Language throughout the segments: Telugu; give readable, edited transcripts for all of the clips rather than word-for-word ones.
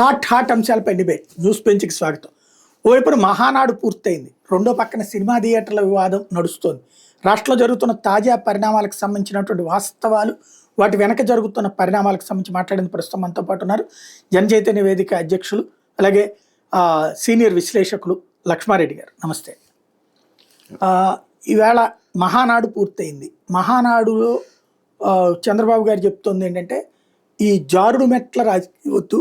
హాట్ అంశాలపై డిబేట్ న్యూస్ బెంచ్కి స్వాగతం. ఓవైపున మహానాడు పూర్తయింది, రెండో పక్కన సినిమా థియేటర్ల వివాదం నడుస్తోంది. రాష్ట్రంలో జరుగుతున్న తాజా పరిణామాలకు సంబంధించినటువంటి వాస్తవాలు, వాటి వెనక జరుగుతున్న పరిణామాలకు సంబంధించి మాట్లాడేందుకు ప్రస్తుతం మనతో పాటు ఉన్నారు జన చైతన్య వేదిక అధ్యక్షులు, అలాగే సీనియర్ విశ్లేషకులు లక్ష్మారెడ్డి గారు. నమస్తే. ఈవేళ మహానాడు పూర్తయింది. మహానాడులో చంద్రబాబు గారు చెప్తోంది ఏంటంటే, ఈ జారుడు మెట్ల రాజకీయం వద్దు,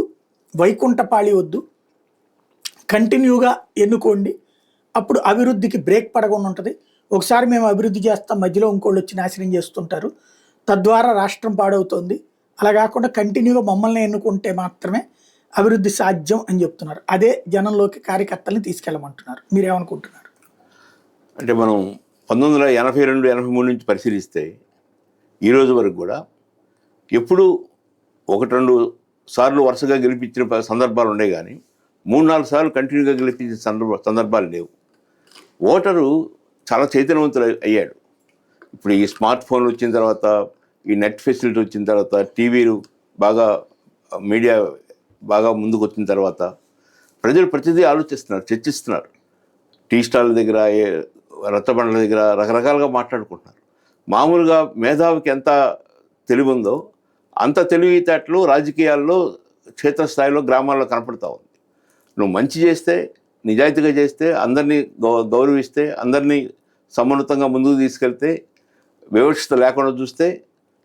వైకుంఠపాళి వద్దు, కంటిన్యూగా ఎన్నుకోండి, అప్పుడు అభివృద్ధికి బ్రేక్ పడకుండా ఉంటుంది. ఒకసారి మేము అభివృద్ధి చేస్తాం, మధ్యలో ఇంకోళ్ళు వచ్చి నాశనం చేస్తుంటారు, తద్వారా రాష్ట్రం పాడవుతుంది. అలా కాకుండా కంటిన్యూగా మమ్మల్ని ఎన్నుకుంటే మాత్రమే అభివృద్ధి సాధ్యం అని చెప్తున్నారు. అదే జనంలోకి కార్యకర్తల్ని తీసుకెళ్ళమంటున్నారు. మీరేమనుకుంటున్నారు? అంటే మనం 1982-83 నుంచి పరిశీలిస్తే ఈరోజు వరకు కూడా ఎప్పుడు 1-2 సార్లు వరుసగా గెలిపించిన సందర్భాలు ఉన్నాయి, కానీ 3-4 సార్లు కంటిన్యూగా గెలిపించిన సందర్భాలు లేవు. ఓటరు చాలా చైతన్యవంతులు అయ్యాడు. ఇప్పుడు ఈ స్మార్ట్ ఫోన్లు వచ్చిన తర్వాత, ఈ నెట్ ఫెసిలిటీ వచ్చిన తర్వాత, టీవీలు బాగా, మీడియా బాగా ముందుకు వచ్చిన తర్వాత ప్రజలు ప్రతిదీ ఆలోచిస్తున్నారు, చర్చిస్తున్నారు. టీ స్టాల్ దగ్గర, రచ్చబండల దగ్గర రకరకాలుగా మాట్లాడుకుంటున్నారు. మామూలుగా మేధావికి ఎంత తెలివి ఉందో అంత తెలివితేటలు రాజకీయాల్లో క్షేత్రస్థాయిలో, గ్రామాల్లో కనపడతా ఉంది. నువ్వు మంచి చేస్తే, నిజాయితీగా చేస్తే, అందరినీ గౌరవిస్తే, అందరినీ సమున్నతంగా ముందుకు తీసుకెళ్తే, వివక్షత లేకుండా చూస్తే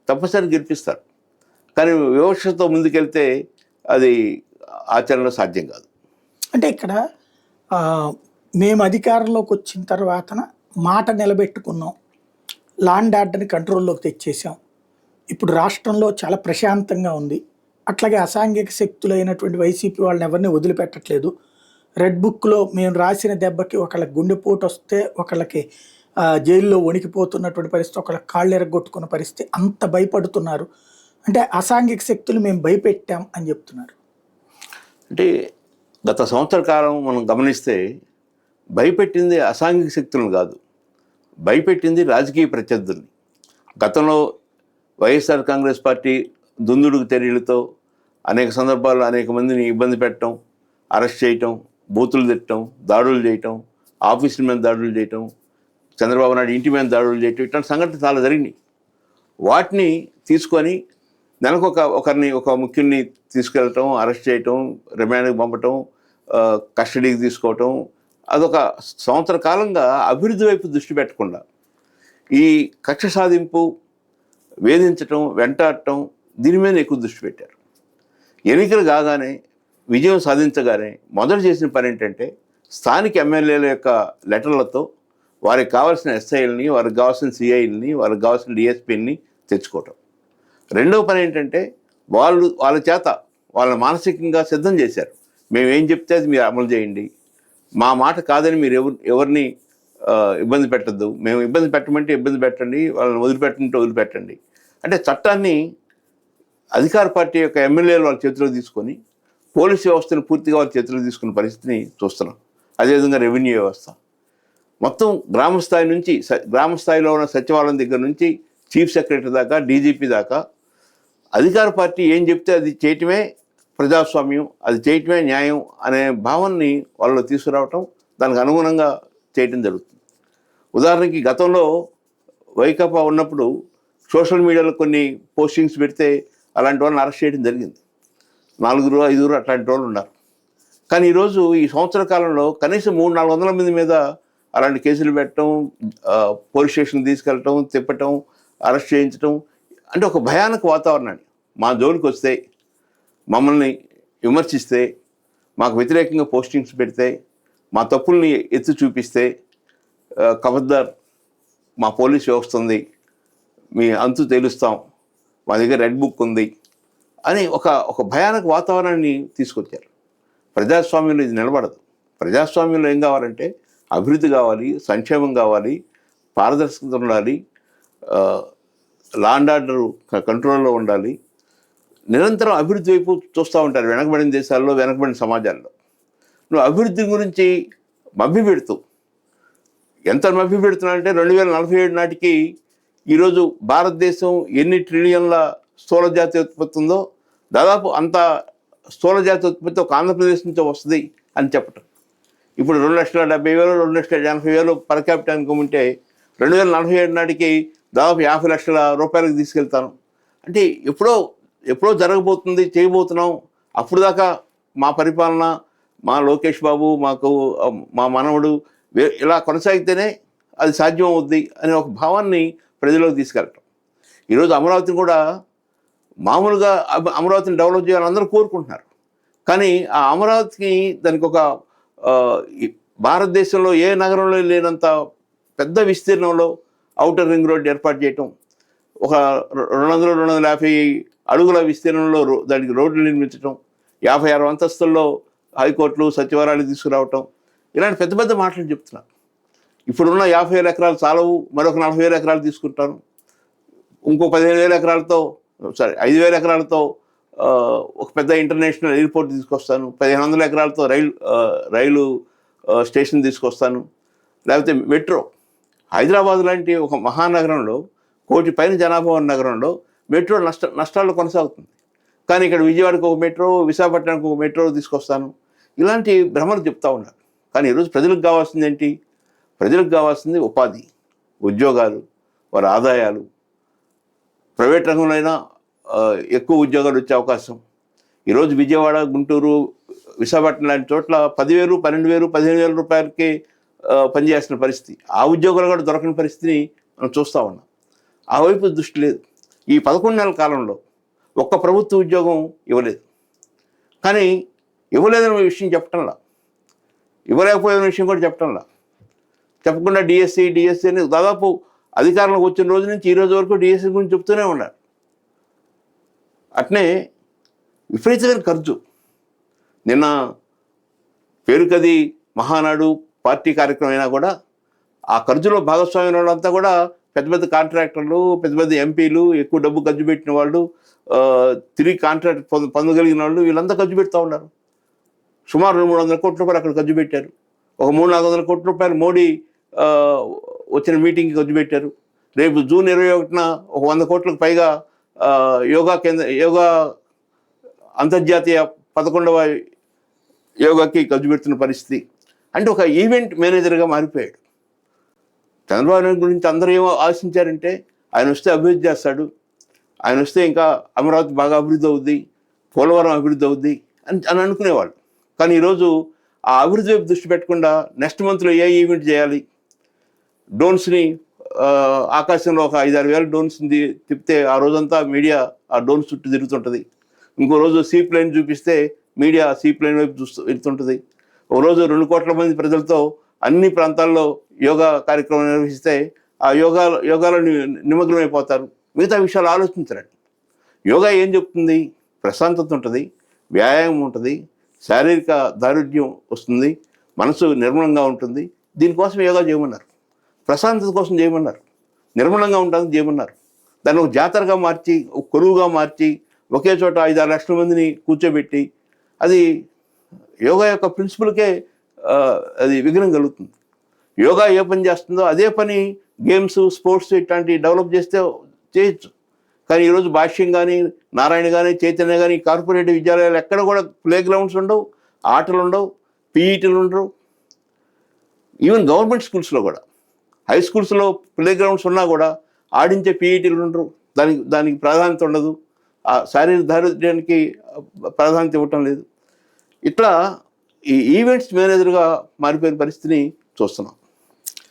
తప్పనిసరి గెలిపిస్తారు. కానీ వివక్షతో ముందుకెళ్తే అది ఆచరణలో సాధ్యం కాదు. అంటే ఇక్కడ మేము అధికారంలోకి వచ్చిన తర్వాత మాట నిలబెట్టుకున్నాం, లా అండ్ ఆర్డర్ని కంట్రోల్లోకి తెచ్చేసాం, ఇప్పుడు రాష్ట్రంలో చాలా ప్రశాంతంగా ఉంది. అట్లాగే అసాంఘిక శక్తులైనటువంటి వైసీపీ వాళ్ళని ఎవరిని వదిలిపెట్టట్లేదు. రెడ్ బుక్లో మేము రాసిన దెబ్బకి ఒకళ్ళకి గుండెపోటు వస్తే, ఒకళ్ళకి జైల్లో వణికిపోతున్నటువంటి పరిస్థితి, ఒకళ్ళకి కాళ్ళు ఎరగొట్టుకున్న పరిస్థితి, అంత భయపడుతున్నారు. అంటే అసాంఘిక శక్తులు మేము భయపెట్టాం అని చెప్తున్నారు. అంటే గత సంవత్సర కాలం మనం గమనిస్తే భయపెట్టింది అసాంఘిక శక్తులను కాదు, భయపెట్టింది రాజకీయ ప్రత్యర్థుల్ని. గతంలో వైఎస్ఆర్ కాంగ్రెస్ పార్టీ దుందుడుకు చర్యలతో అనేక సందర్భాల్లో అనేక మందిని ఇబ్బంది పెట్టడం, అరెస్ట్ చేయటం, బూతులు తిట్టడం, దాడులు చేయటం, ఆఫీసుల మీద దాడులు చేయటం, చంద్రబాబు నాయుడు ఇంటి మీద దాడులు చేయటం, ఇట్లాంటి సంఘటనలు చాలా జరిగినాయి. వాటిని తీసుకొని నెలకు ఒక ముఖ్యుడిని తీసుకెళ్ళటం, అరెస్ట్ చేయటం, రిమాండ్కి పంపటం, కస్టడీకి తీసుకోవటం, అదొక సంవత్సర కాలంగా అభివృద్ధి వైపు దృష్టి పెట్టకుండా ఈ కక్ష సాధింపు, వేధించటం, వెంటాడటం, దీని మీద ఎక్కువ దృష్టి పెట్టారు. ఎన్నికలు కాగానే, విజయం సాధించగానే మొదట చేసిన పని ఏంటంటే, స్థానిక ఎమ్మెల్యేల యొక్క లెటర్లతో వారికి కావాల్సిన ఎస్ఐల్ని, వారికి కావాల్సిన సిఐల్ని, వారికి కావాల్సిన డిఎస్పీని తెచ్చుకోవటం. రెండవ పని ఏంటంటే, వాళ్ళ చేత వాళ్ళని మానసికంగా సిద్ధం చేశారు. మేము ఏం చెప్తే అది మీరు అమలు చేయండి, మా మాట కాదని మీరు ఎవరిని ఇబ్బంది పెట్టద్దు, మేము ఇబ్బంది పెట్టమంటే ఇబ్బంది పెట్టండి, వాళ్ళని వదిలిపెట్టమంటే వదిలిపెట్టండి. అంటే చట్టాన్ని అధికార పార్టీ యొక్క ఎమ్మెల్యేలు వాళ్ళ చేతిలో తీసుకొని పోలీసు వ్యవస్థను పూర్తిగా వాళ్ళ చేతిలో తీసుకున్న పరిస్థితిని చూస్తున్నాం. అదేవిధంగా రెవెన్యూ వ్యవస్థ మొత్తం గ్రామ స్థాయిలో ఉన్న సచివాలయం దగ్గర నుంచి చీఫ్ సెక్రటరీ దాకా, డీజీపీ దాకా అధికార పార్టీ ఏం చెప్తే అది చేయటమే ప్రజాస్వామ్యం, అది చేయటమే న్యాయం అనే భావనని వాళ్ళు తీసుకురావటం, దానికి అనుగుణంగా చేయటం జరుగుతుంది. ఉదాహరణకి గతంలో వైకాపా ఉన్నప్పుడు సోషల్ మీడియాలో కొన్ని పోస్టింగ్స్ పెడితే అలాంటి వాళ్ళని అరెస్ట్ చేయడం జరిగింది. 4-5 అట్లాంటి వాళ్ళు ఉన్నారు. కానీ ఈరోజు ఈ సంవత్సర కాలంలో కనీసం 300-400 మంది మీద అలాంటి కేసులు పెట్టడం, పోలీస్ స్టేషన్ తీసుకెళ్ళటం, తిప్పటం, అరెస్ట్ చేయించడం, అంటే ఒక భయానక వాతావరణాన్ని, మా జోలికి వస్తే, మమ్మల్ని విమర్శిస్తే, మాకు వ్యతిరేకంగా పోస్టింగ్స్ పెడితే, మా తప్పుల్ని ఎత్తి చూపిస్తే ఖబర్దార్, మా పోలీస్ వ్యవస్థ ఉంది, మీ అంతు తేలుస్తాం, మా దగ్గర రెడ్ బుక్ ఉంది అని ఒక భయానక వాతావరణాన్ని తీసుకొచ్చారు. ప్రజాస్వామ్యంలో ఇది నిలబడదు. ప్రజాస్వామ్యంలో ఏం కావాలంటే అభివృద్ధి కావాలి, సంక్షేమం కావాలి, పారదర్శకత ఉండాలి, లా అండ్ ఆర్డర్ కంట్రోల్లో ఉండాలి. నిరంతరం అభివృద్ధి వైపు చూస్తూ ఉంటారు వెనకబడిన దేశాల్లో, వెనకబడిన సమాజాల్లో. నువ్వు అభివృద్ధి గురించి మభ్యపెడుతూ, ఎంత మభ్యపెడుతున్నానంటే 2047 నాటికి ఈరోజు భారతదేశం ఎన్ని ట్రిలియన్ల స్థూల జాతీయ ఉత్పత్తి ఉందో దాదాపు అంత స్థూల జాతి ఉత్పత్తి ఒక ఆంధ్రప్రదేశ్ నుంచి వస్తుంది అని చెప్పటం. ఇప్పుడు 2,70,000 2,80,000 పర్ క్యాపిటల్ ఇన్కమ్ ఉంటే 2047 నాటికి దాదాపు 50 లక్షల రూపాయలకు తీసుకెళ్తాను అంటే ఎప్పుడో జరగబోతుంది, చేయబోతున్నాం. అప్పుడు దాకా మా పరిపాలన, మా లోకేష్ బాబు, మా మనవడు ఇలా కొనసాగితేనే అది సాధ్యం అవుద్ది అనే ఒక భావాన్ని ప్రజలకు తీసుకెళ్ళటం. ఈరోజు అమరావతిని కూడా మామూలుగా అమరావతిని డెవలప్ చేయాలని అందరూ కోరుకుంటున్నారు. కానీ ఆ అమరావతికి దానికి ఒక భారతదేశంలో ఏ నగరంలో లేనంత పెద్ద విస్తీర్ణంలో ఔటర్ రింగ్ రోడ్ ఏర్పాటు చేయటం, ఒక 200-250 అడుగుల విస్తీర్ణంలో దానికి రోడ్లు నిర్మించడం, 56 అంతస్తుల్లో హైకోర్టులు సచివాలయాలు తీసుకురావటం, ఇలాంటి పెద్ద పెద్ద మాటలు చెప్తున్నారు. ఇప్పుడున్న 50,000 ఎకరాలు చాలవు, మరొక 40,000 ఎకరాలు తీసుకుంటాను, ఇంకో 15,000 ఎకరాలతో 5,000 ఎకరాలతో ఒక పెద్ద ఇంటర్నేషనల్ ఎయిర్పోర్ట్ తీసుకొస్తాను, 1,500 ఎకరాలతో రైలు స్టేషన్ తీసుకొస్తాను, లేకపోతే మెట్రో. హైదరాబాద్ లాంటి ఒక మహానగరంలో, 1 కోటి పైన జనాభా ఉన్న నగరంలో మెట్రో నష్టాల్లో కొనసాగుతుంది. కానీ ఇక్కడ విజయవాడకు ఒక మెట్రో, విశాఖపట్నానికి ఒక మెట్రో తీసుకొస్తాను, ఇలాంటి భ్రమలు చెప్తా ఉన్నారు. కానీ ఈరోజు ప్రజలకు కావాల్సింది ఏంటి? ప్రజలకు కావాల్సింది ఉపాధి, ఉద్యోగాలు, వారి ఆదాయాలు. ప్రైవేట్ రంగంలో అయినా ఎక్కువ ఉద్యోగాలు వచ్చే అవకాశం. ఈరోజు విజయవాడ, గుంటూరు, విశాఖపట్నం లాంటి చోట్ల 10,000, 12,000, 15,000 రూపాయలకి పనిచేస్తున్న పరిస్థితి. ఆ ఉద్యోగాలు కూడా దొరకని పరిస్థితిని మనం చూస్తూ ఉన్నాం. ఆ వైపు దృష్టి లేదు. ఈ 11 నెలల కాలంలో ఒక్క ప్రభుత్వ ఉద్యోగం ఇవ్వలేదు. కానీ ఇవ్వలేదనే విషయం చెప్పటంలా, ఇవ్వలేకపోయిన విషయం కూడా చెప్పటంలా. చెప్పకుండా డిఎస్సి అని దాదాపు అధికారంలోకి వచ్చిన రోజు నుంచి ఈ రోజు వరకు డిఎస్సి గురించి చెప్తూనే ఉన్నారు. అట్నే విపరీతమైన ఖర్చు. నిన్న పేరుకది మహానాడు పార్టీ కార్యక్రమం అయినా కూడా ఆ ఖర్చులో భాగస్వామ్యం వాళ్ళంతా కూడా పెద్ద పెద్ద కాంట్రాక్టర్లు, పెద్ద పెద్ద ఎంపీలు, ఎక్కువ డబ్బు ఖర్చు పెట్టిన వాళ్ళు, తిరిగి కాంట్రాక్ట్ పొందగలిగిన వాళ్ళు, వీళ్ళంతా ఖర్చు పెడతా ఉన్నారు. సుమారు 200-300 కోట్ల రూపాయలు అక్కడ ఖర్చు పెట్టారు. ఒక 300-400 కోట్ల రూపాయలు మోడీ వచ్చిన మీటింగ్కి ఖర్చు పెట్టారు. రేపు జూన్ 21న ఒక 100 కోట్లకు పైగా యోగా అంతర్జాతీయ 11వ యోగాకి ఖర్చు పెడుతున్న పరిస్థితి. అంటే ఒక ఈవెంట్ మేనేజర్గా మారిపోయాడు. చంద్రబాబు నాయుడు గురించి అందరూ ఏమో ఆశించారంటే, ఆయన వస్తే అభివృద్ధి చేస్తాడు, ఆయన వస్తే ఇంకా అమరావతి బాగా అభివృద్ధి అవుద్ది, పోలవరం అభివృద్ధి అవుద్ది అని అనుకునేవాళ్ళు. కానీ ఈరోజు ఆ అభివృద్ధి వైపు దృష్టి పెట్టకుండా నెక్స్ట్ మంత్లో ఏ ఈవెంట్ చేయాలి, డ్రోన్స్ని ఆకాశంలో ఒక 5-6 వేల డ్రోన్స్ని తిప్పితే ఆ రోజంతా మీడియా ఆ డ్రోన్స్ చుట్టూ తిరుగుతుంటుంది. ఇంకో రోజు సీ ప్లేన్ చూపిస్తే మీడియా సీ ప్లేన్ వైపు వెళ్తుంటుంది. ఒక రోజు 2 కోట్ల మంది ప్రజలతో అన్ని ప్రాంతాల్లో యోగా కార్యక్రమం నిర్వహిస్తే ఆ యోగాలో నిమగ్నమైపోతారు. మిగతా విషయాలు ఆలోచించరండి. యోగా ఏం చెప్తుంది? ప్రశాంతత ఉంటుంది, వ్యాయామం ఉంటుంది, శారీరక దారుఢ్యం వస్తుంది, మనసు నిర్మలంగా ఉంటుంది. దీనికోసం యోగా చేయమన్నారు, ప్రశాంతత కోసం చేయమన్నారు, నిర్మలంగా ఉండడానికి చేయమన్నారు. దాన్ని ఒక జాతరగా మార్చి, ఒక కొలువుగా మార్చి, ఒకే చోట 5-6 లక్షల మందిని కూర్చోబెట్టి, అది యోగా యొక్క ప్రిన్సిపల్కే అది విఘ్నం కలుగుతుంది. యోగా ఏ పని చేస్తుందో అదే పని గేమ్స్, స్పోర్ట్స్ ఇట్లాంటివి డెవలప్ చేస్తే చేయొచ్చు. కానీ ఈరోజు భాష్యం కానీ, నారాయణ కానీ, చైతన్య కానీ, కార్పొరేట్ విద్యాలయాలు ఎక్కడ కూడా ప్లే గ్రౌండ్స్ ఉండవు, ఆటలు ఉండవు, పీఈటీలు ఉండవు. ఈవెన్ గవర్నమెంట్ స్కూల్స్లో కూడా, హై స్కూల్స్లో ప్లే గ్రౌండ్స్ ఉన్నా కూడా ఆడించే పీఈటీలు ఉండరు. దానికి ప్రాధాన్యత ఉండదు. ఆ శారీరక దారిద్ర్యానికి ప్రాధాన్యత ఇవ్వటం లేదు. ఇట్లా ఈ ఈవెంట్స్ మేనేజర్గా మారిపోయిన పరిస్థితిని చూస్తున్నాం.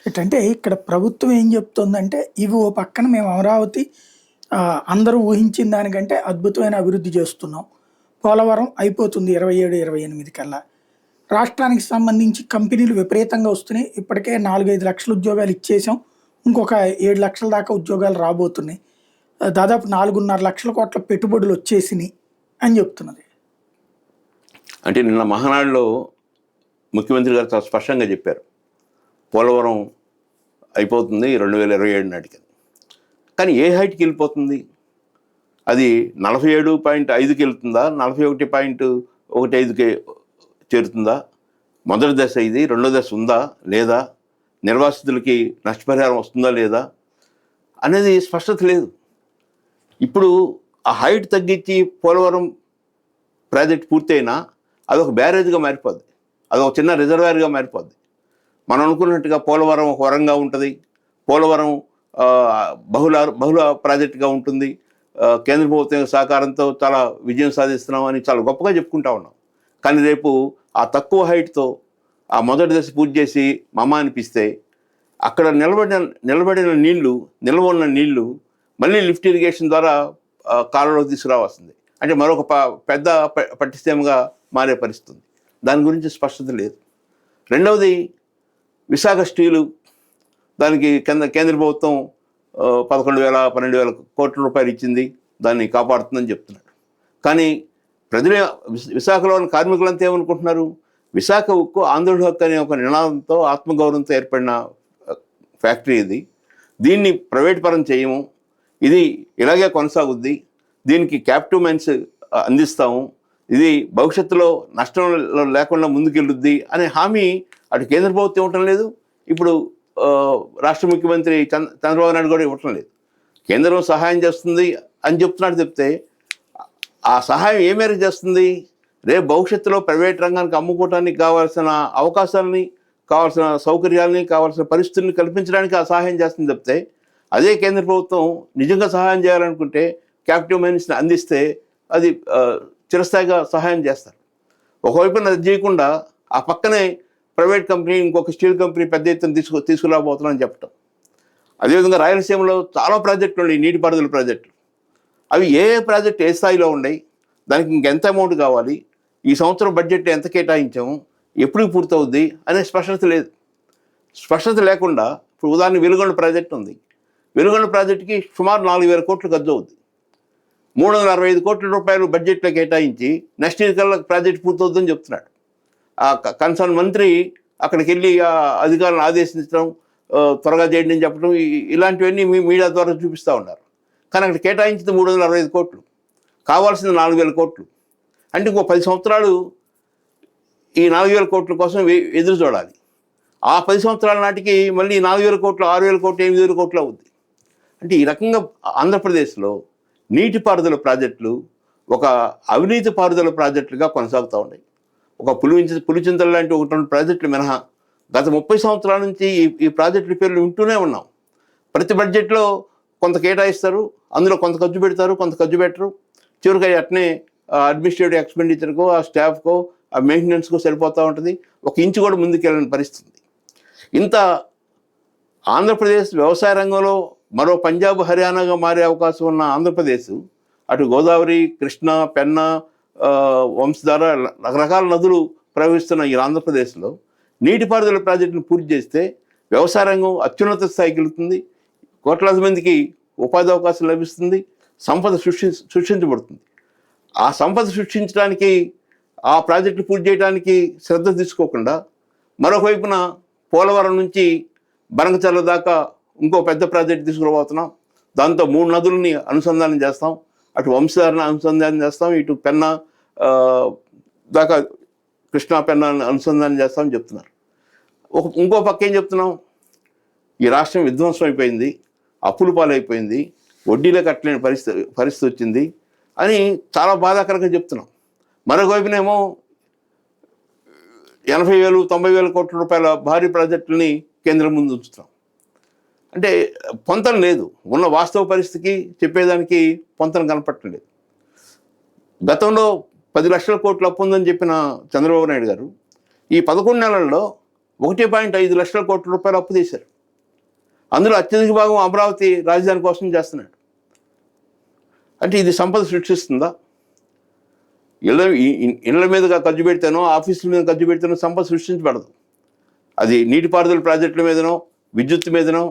ఏంటంటే ఇక్కడ ప్రభుత్వం ఏం చెప్తుందంటే, ఇవి ఓ పక్కన మేము అమరావతి అందరూ ఊహించిన దానికంటే అద్భుతమైన అభివృద్ధి చేస్తున్నాం, పోలవరం అయిపోతుంది 27-28 కల్లా, రాష్ట్రానికి సంబంధించి కంపెనీలు విపరీతంగా వస్తున్నాయి, ఇప్పటికే 4-5 లక్షల ఉద్యోగాలు ఇచ్చేసాం, ఇంకొక 7 లక్షల దాకా ఉద్యోగాలు రాబోతున్నాయి, దాదాపు 4.5 లక్షల కోట్ల పెట్టుబడులు వచ్చేసినాయి అని చెప్తున్నది. అంటే నిన్న మహానాడులో ముఖ్యమంత్రి గారు చాలా స్పష్టంగా చెప్పారు, పోలవరం అయిపోతుంది 2027 నాటికి. కానీ ఏ హైట్కి వెళ్ళిపోతుంది? అది 47.5కి వెళ్తుందా, 41.15కి చేరుతుందా? మొదటి దశ ఇది, రెండో దశ ఉందా లేదా, నిర్వాసితులకి నష్టపరిహారం వస్తుందా లేదా అనేది స్పష్టత లేదు. ఇప్పుడు ఆ హైట్ తగ్గించి పోలవరం ప్రాజెక్ట్ పూర్తయినా అదొక బ్యారేజ్గా మారిపోద్ది, అదొక చిన్న రిజర్వాయర్గా మారిపోద్ది. మనం అనుకున్నట్టుగా పోలవరం ఒక వరంగా ఉంటుంది, పోలవరం ఆ, బహుళ ప్రాజెక్టుగా ఉంటుంది, కేంద్ర ప్రభుత్వం సహకారంతో చాలా విజయం సాధిస్తున్నాం అని చాలా గొప్పగా చెప్పుకుంటా ఉన్నాం. కానీ రేపు ఆ తక్కువ హైట్తో ఆ మొదటి దశ పూర్తి చేసి మమ్మ అనిపిస్తే అక్కడ నిలబడిన నీళ్లు, నిల్వ ఉన్న నీళ్లు మళ్ళీ లిఫ్ట్ ఇరిగేషన్ ద్వారా కాలువలోకి తీసుకురావాల్సింది. అంటే మరొక పెద్ద పట్టిసీమగా మారే పరిస్థితి. దాని గురించి స్పష్టత లేదు. రెండవది విశాఖ స్టీలు, దానికి కేంద్ర ప్రభుత్వం 11,000 12,000 కోట్ల రూపాయలు ఇచ్చింది, దాన్ని కాపాడుతుందని చెప్తున్నాడు. కానీ ప్రజలు విశాఖలోని కార్మికులంతా ఏమనుకుంటున్నారు? విశాఖ ఉక్కు ఆంధ్రుడి హక్కు అనే ఒక నినాదంతో ఆత్మగౌరవంతో ఏర్పడిన ఫ్యాక్టరీ ఇది, దీన్ని ప్రైవేట్ పరం చేయము, ఇది ఇలాగే కొనసాగుద్ది, దీనికి క్యాపిటివ్ మైన్స్ అందిస్తాము, ఇది భవిష్యత్తులో నష్టం లేకుండా ముందుకెళ్ళుద్ది అనే హామీ అటు కేంద్ర ప్రభుత్వం ఇవ్వటం లేదు, ఇప్పుడు రాష్ట్ర ముఖ్యమంత్రి చంద్రబాబు నాయుడు కూడా ఇవ్వటం లేదు. కేంద్రం సహాయం చేస్తుంది అని చెప్తున్నాడు చెప్తే ఆ సహాయం ఏ మేరకు చేస్తుంది? రేపు భవిష్యత్తులో ప్రైవేట్ రంగానికి అమ్ముకోవడానికి కావాల్సిన అవకాశాలని, కావాల్సిన సౌకర్యాలని, కావాల్సిన పరిస్థితుల్ని కల్పించడానికి ఆ సహాయం చేస్తుంది చెప్తే, అదే కేంద్ర ప్రభుత్వం నిజంగా సహాయం చేయాలనుకుంటే క్యాపిటివ్ మైన్స్ని అందిస్తే అది చిరస్థాయిగా సహాయం చేస్తారు. ఒకవైపున అది చేయకుండా ఆ పక్కనే ప్రైవేట్ కంపెనీ, ఇంకొక స్టీల్ కంపెనీ పెద్ద ఎత్తున తీసుకురాబోతున్నామని చెప్పటం. అదేవిధంగా రాయలసీమలో చాలా ప్రాజెక్టులు ఉన్నాయి, నీటిపారుదల ప్రాజెక్టులు. అవి ఏ ప్రాజెక్ట్ ఏ స్థాయిలో ఉన్నాయి, దానికి ఇంకెంత అమౌంట్ కావాలి, ఈ సంవత్సరం బడ్జెట్ ఎంత కేటాయించాము, ఎప్పుడు పూర్తవుద్ది అనే స్పష్టత లేదు. స్పష్టత లేకుండా ఇప్పుడు ఉదాహరణ వెలుగొండ ప్రాజెక్ట్ ఉంది. వెలుగొండ ప్రాజెక్టుకి సుమారు 4,000 కోట్లు ఖర్చు అవుద్ది. 365 కోట్ల రూపాయలు బడ్జెట్లో కేటాయించి నెక్స్ట్ ఇయర్ కల్లా ప్రాజెక్ట్ పూర్తవుద్దని చెప్తున్నాడు. ఆ కన్సర్న్ మంత్రి అక్కడికి వెళ్ళి అధికారులను ఆదేశించడం, త్వరగా చేయండి అని చెప్పడం, ఇలాంటివన్నీ మీడియా ద్వారా చూపిస్తూ ఉన్నారు. కానీ అక్కడ కేటాయించింది 365 కోట్లు, కావాల్సింది 4,000 కోట్లు. అంటే ఇంకో 10 సంవత్సరాలు ఈ 4,000 కోట్ల కోసం ఎదురు చూడాలి. ఆ 10 సంవత్సరాల నాటికి మళ్ళీ 4,000 కోట్లు, 6,000 కోట్లు, 8,000 కోట్లు అవుద్ది. అంటే ఈ రకంగా ఆంధ్రప్రదేశ్లో నీటిపారుదల ప్రాజెక్టులు ఒక అవినీతి పారుదల ప్రాజెక్టులుగా కొనసాగుతూ ఉన్నాయి. ఒక పులిచింతలు లాంటి 1-2 ప్రాజెక్టులు మినహా గత 30 సంవత్సరాల నుంచి ఈ ప్రాజెక్టుల పేర్లు వింటూనే ఉన్నాం. ప్రతి బడ్జెట్లో కొంత కేటాయిస్తారు, అందులో కొంత ఖర్చు పెడతారు, కొంత ఖర్చు పెట్టరు. చివరిగా అట్నే అడ్మినిస్ట్రేటివ్ ఎక్స్పెండిచర్కో, ఆ స్టాఫ్కో, ఆ మెయింటెనెన్స్కో సరిపోతూ ఉంటుంది. ఒక ఇంచు కూడా ముందుకెళ్ళని పరిస్థితి. ఇంత ఆంధ్రప్రదేశ్ వ్యవసాయ రంగంలో మరో పంజాబ్, హర్యానాగా మారే అవకాశం ఉన్న ఆంధ్రప్రదేశ్, అటు గోదావరి, కృష్ణ, పెన్న, వంశధార రకరకాల నదులు ప్రవహిస్తున్న ఈ ఆంధ్రప్రదేశ్లో నీటిపారుదల ప్రాజెక్టును పూర్తి చేస్తే వ్యవసాయ రంగం అత్యున్నత స్థాయికి వెళుతుంది, కోట్లాది మందికి ఉపాధి అవకాశం లభిస్తుంది, సంపద సృష్టించబడుతుంది. ఆ సంపద సృష్టించడానికి, ఆ ప్రాజెక్టులు పూర్తి చేయడానికి శ్రద్ధ తీసుకోకుండా మరొక వైపున పోలవరం నుంచి బనకచర్ల దాకా ఇంకో పెద్ద ప్రాజెక్టు తీసుకురాబోతున్నాం. దాంతో 3 నదులని అనుసంధానం చేస్తాం, అటు వంశధారని అనుసంధానం చేస్తాం, ఇటు పెన్నా దాకా కృష్ణా పెన్నా అనుసంధానం చేస్తామని చెప్తున్నారు. ఇంకో పక్క ఏం చెప్తున్నాం? ఈ రాష్ట్రం విధ్వంసం అయిపోయింది, అప్పుల పాలైపోయింది, వడ్డీలో కట్టలేని పరిస్థితి వచ్చింది అని చాలా బాధాకరంగా చెప్తున్నాం. మరొక వైపునేమో 80,000 90,000 కోట్ల రూపాయల భారీ ప్రాజెక్టులని కేంద్రం ముందు ఉంచుతున్నాం. అంటే పొంతన లేదు, ఉన్న వాస్తవ పరిస్థితికి చెప్పేదానికి పొంతన కనపట్టలేదు. గతంలో 10 లక్షల కోట్ల అప్పు ఉందని చెప్పిన చంద్రబాబు నాయుడు గారు ఈ 11 నెలల్లో 1.5 లక్షల కోట్ల రూపాయలు అప్పు తీశారు. అందులో అత్యధిక భాగం అమరావతి రాజధాని కోసం చేస్తున్నాడు. అంటే ఇది సంపద సృష్టిస్తుందా? ఇళ్ళ మీదుగా ఖర్చు పెడితేనో, ఆఫీసుల మీద ఖర్చు పెడితేనో సంపద సృష్టించబడదు. అది నీటిపారుదల ప్రాజెక్టుల మీదనో, విద్యుత్ మీదనో,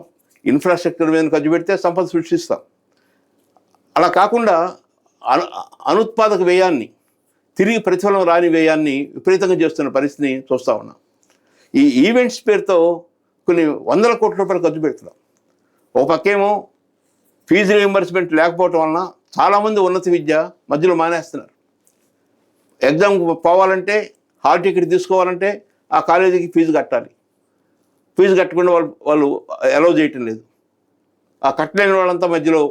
ఇన్ఫ్రాస్ట్రక్చర్ మీద ఖర్చు పెడితే సంపద సృష్టిస్తాం. అలా కాకుండా అనుత్పాదక వ్యయాన్ని, తిరిగి ప్రతిఫలం రాని వ్యయాన్ని విపరీతంగా చేస్తున్న పరిస్థితిని చూస్తూ ఉన్నాం. ఈ ఈవెంట్స్ పేరుతో కొన్ని 100 కోట్ల రూపాయలు ఖర్చు పెడుతున్నాం. ఒక పక్కేమో ఫీజు రీయింబర్స్మెంట్ లేకపోవటం వలన చాలామంది ఉన్నత విద్య మధ్యలో మానేస్తున్నారు. ఎగ్జామ్కి పోవాలంటే, హాల్ టికెట్ తీసుకోవాలంటే ఆ కాలేజీకి ఫీజు కట్టాలి. ఫీజు కట్టకుండా వాళ్ళు అలౌ చేయటం లేదు. ఆ కట్టలేని వాళ్ళంతా మధ్యలో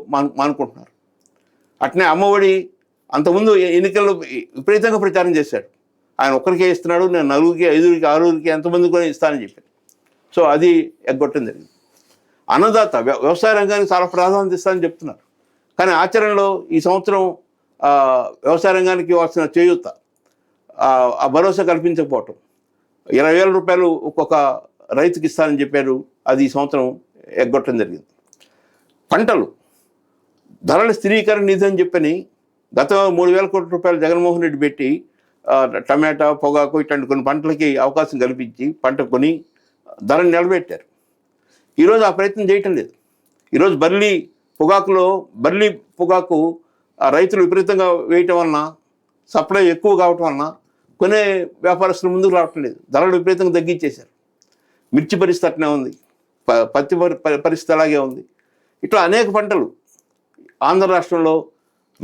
మానుకుంటున్నారు. అట్నే అమ్మఒడి అంతకుముందు ఎన్నికల్లో విపరీతంగా ప్రచారం చేశాడు. ఆయన ఒక్కరికే ఇస్తున్నాడు, నేను నలుగురికి, ఐదుగురికి, ఆరుగురికి, ఎంతమంది కూడా ఇస్తానని చెప్పాను. సో అది ఎగ్గొట్టడం జరిగింది. అన్నదాత వ్యవసాయ రంగానికి చాలా ప్రాధాన్యత ఇస్తానని చెప్తున్నారు. కానీ ఆచరణలో ఈ సంవత్సరం వ్యవసాయ రంగానికి ఇవ్వాల్సిన చేయూత, ఆ భరోసా కల్పించకపోవటం, 20,000 రూపాయలు ఒక్కొక్క రైతుకి ఇస్తానని చెప్పారు, అది ఈ సంవత్సరం ఎగ్గొట్టడం జరిగింది. పంటలు ధరల స్థిరీకరణ నిధి అని చెప్పని గత 3,000 కోట్ల రూపాయలు జగన్మోహన్ రెడ్డి పెట్టి టమాటా, పొగాకు ఇట్లాంటి కొన్ని పంటలకి అవకాశం కల్పించి పంట కొని ధరను నిలబెట్టారు. ఈరోజు ఆ ప్రయత్నం చేయటం లేదు. ఈరోజు బర్లీ పొగాకు రైతులు విపరీతంగా వేయటం వలన, సప్లై ఎక్కువ కావటం వలన కొనే వ్యాపారస్తులు ముందుకు రావటం లేదు. ధరలు విపరీతంగా తగ్గించేశారు. మిర్చి పరిస్థితి అట్నే ఉంది, పత్తి పరిస్థితి అలాగే ఉంది. ఇట్లా అనేక పంటలు ఆంధ్ర రాష్ట్రంలో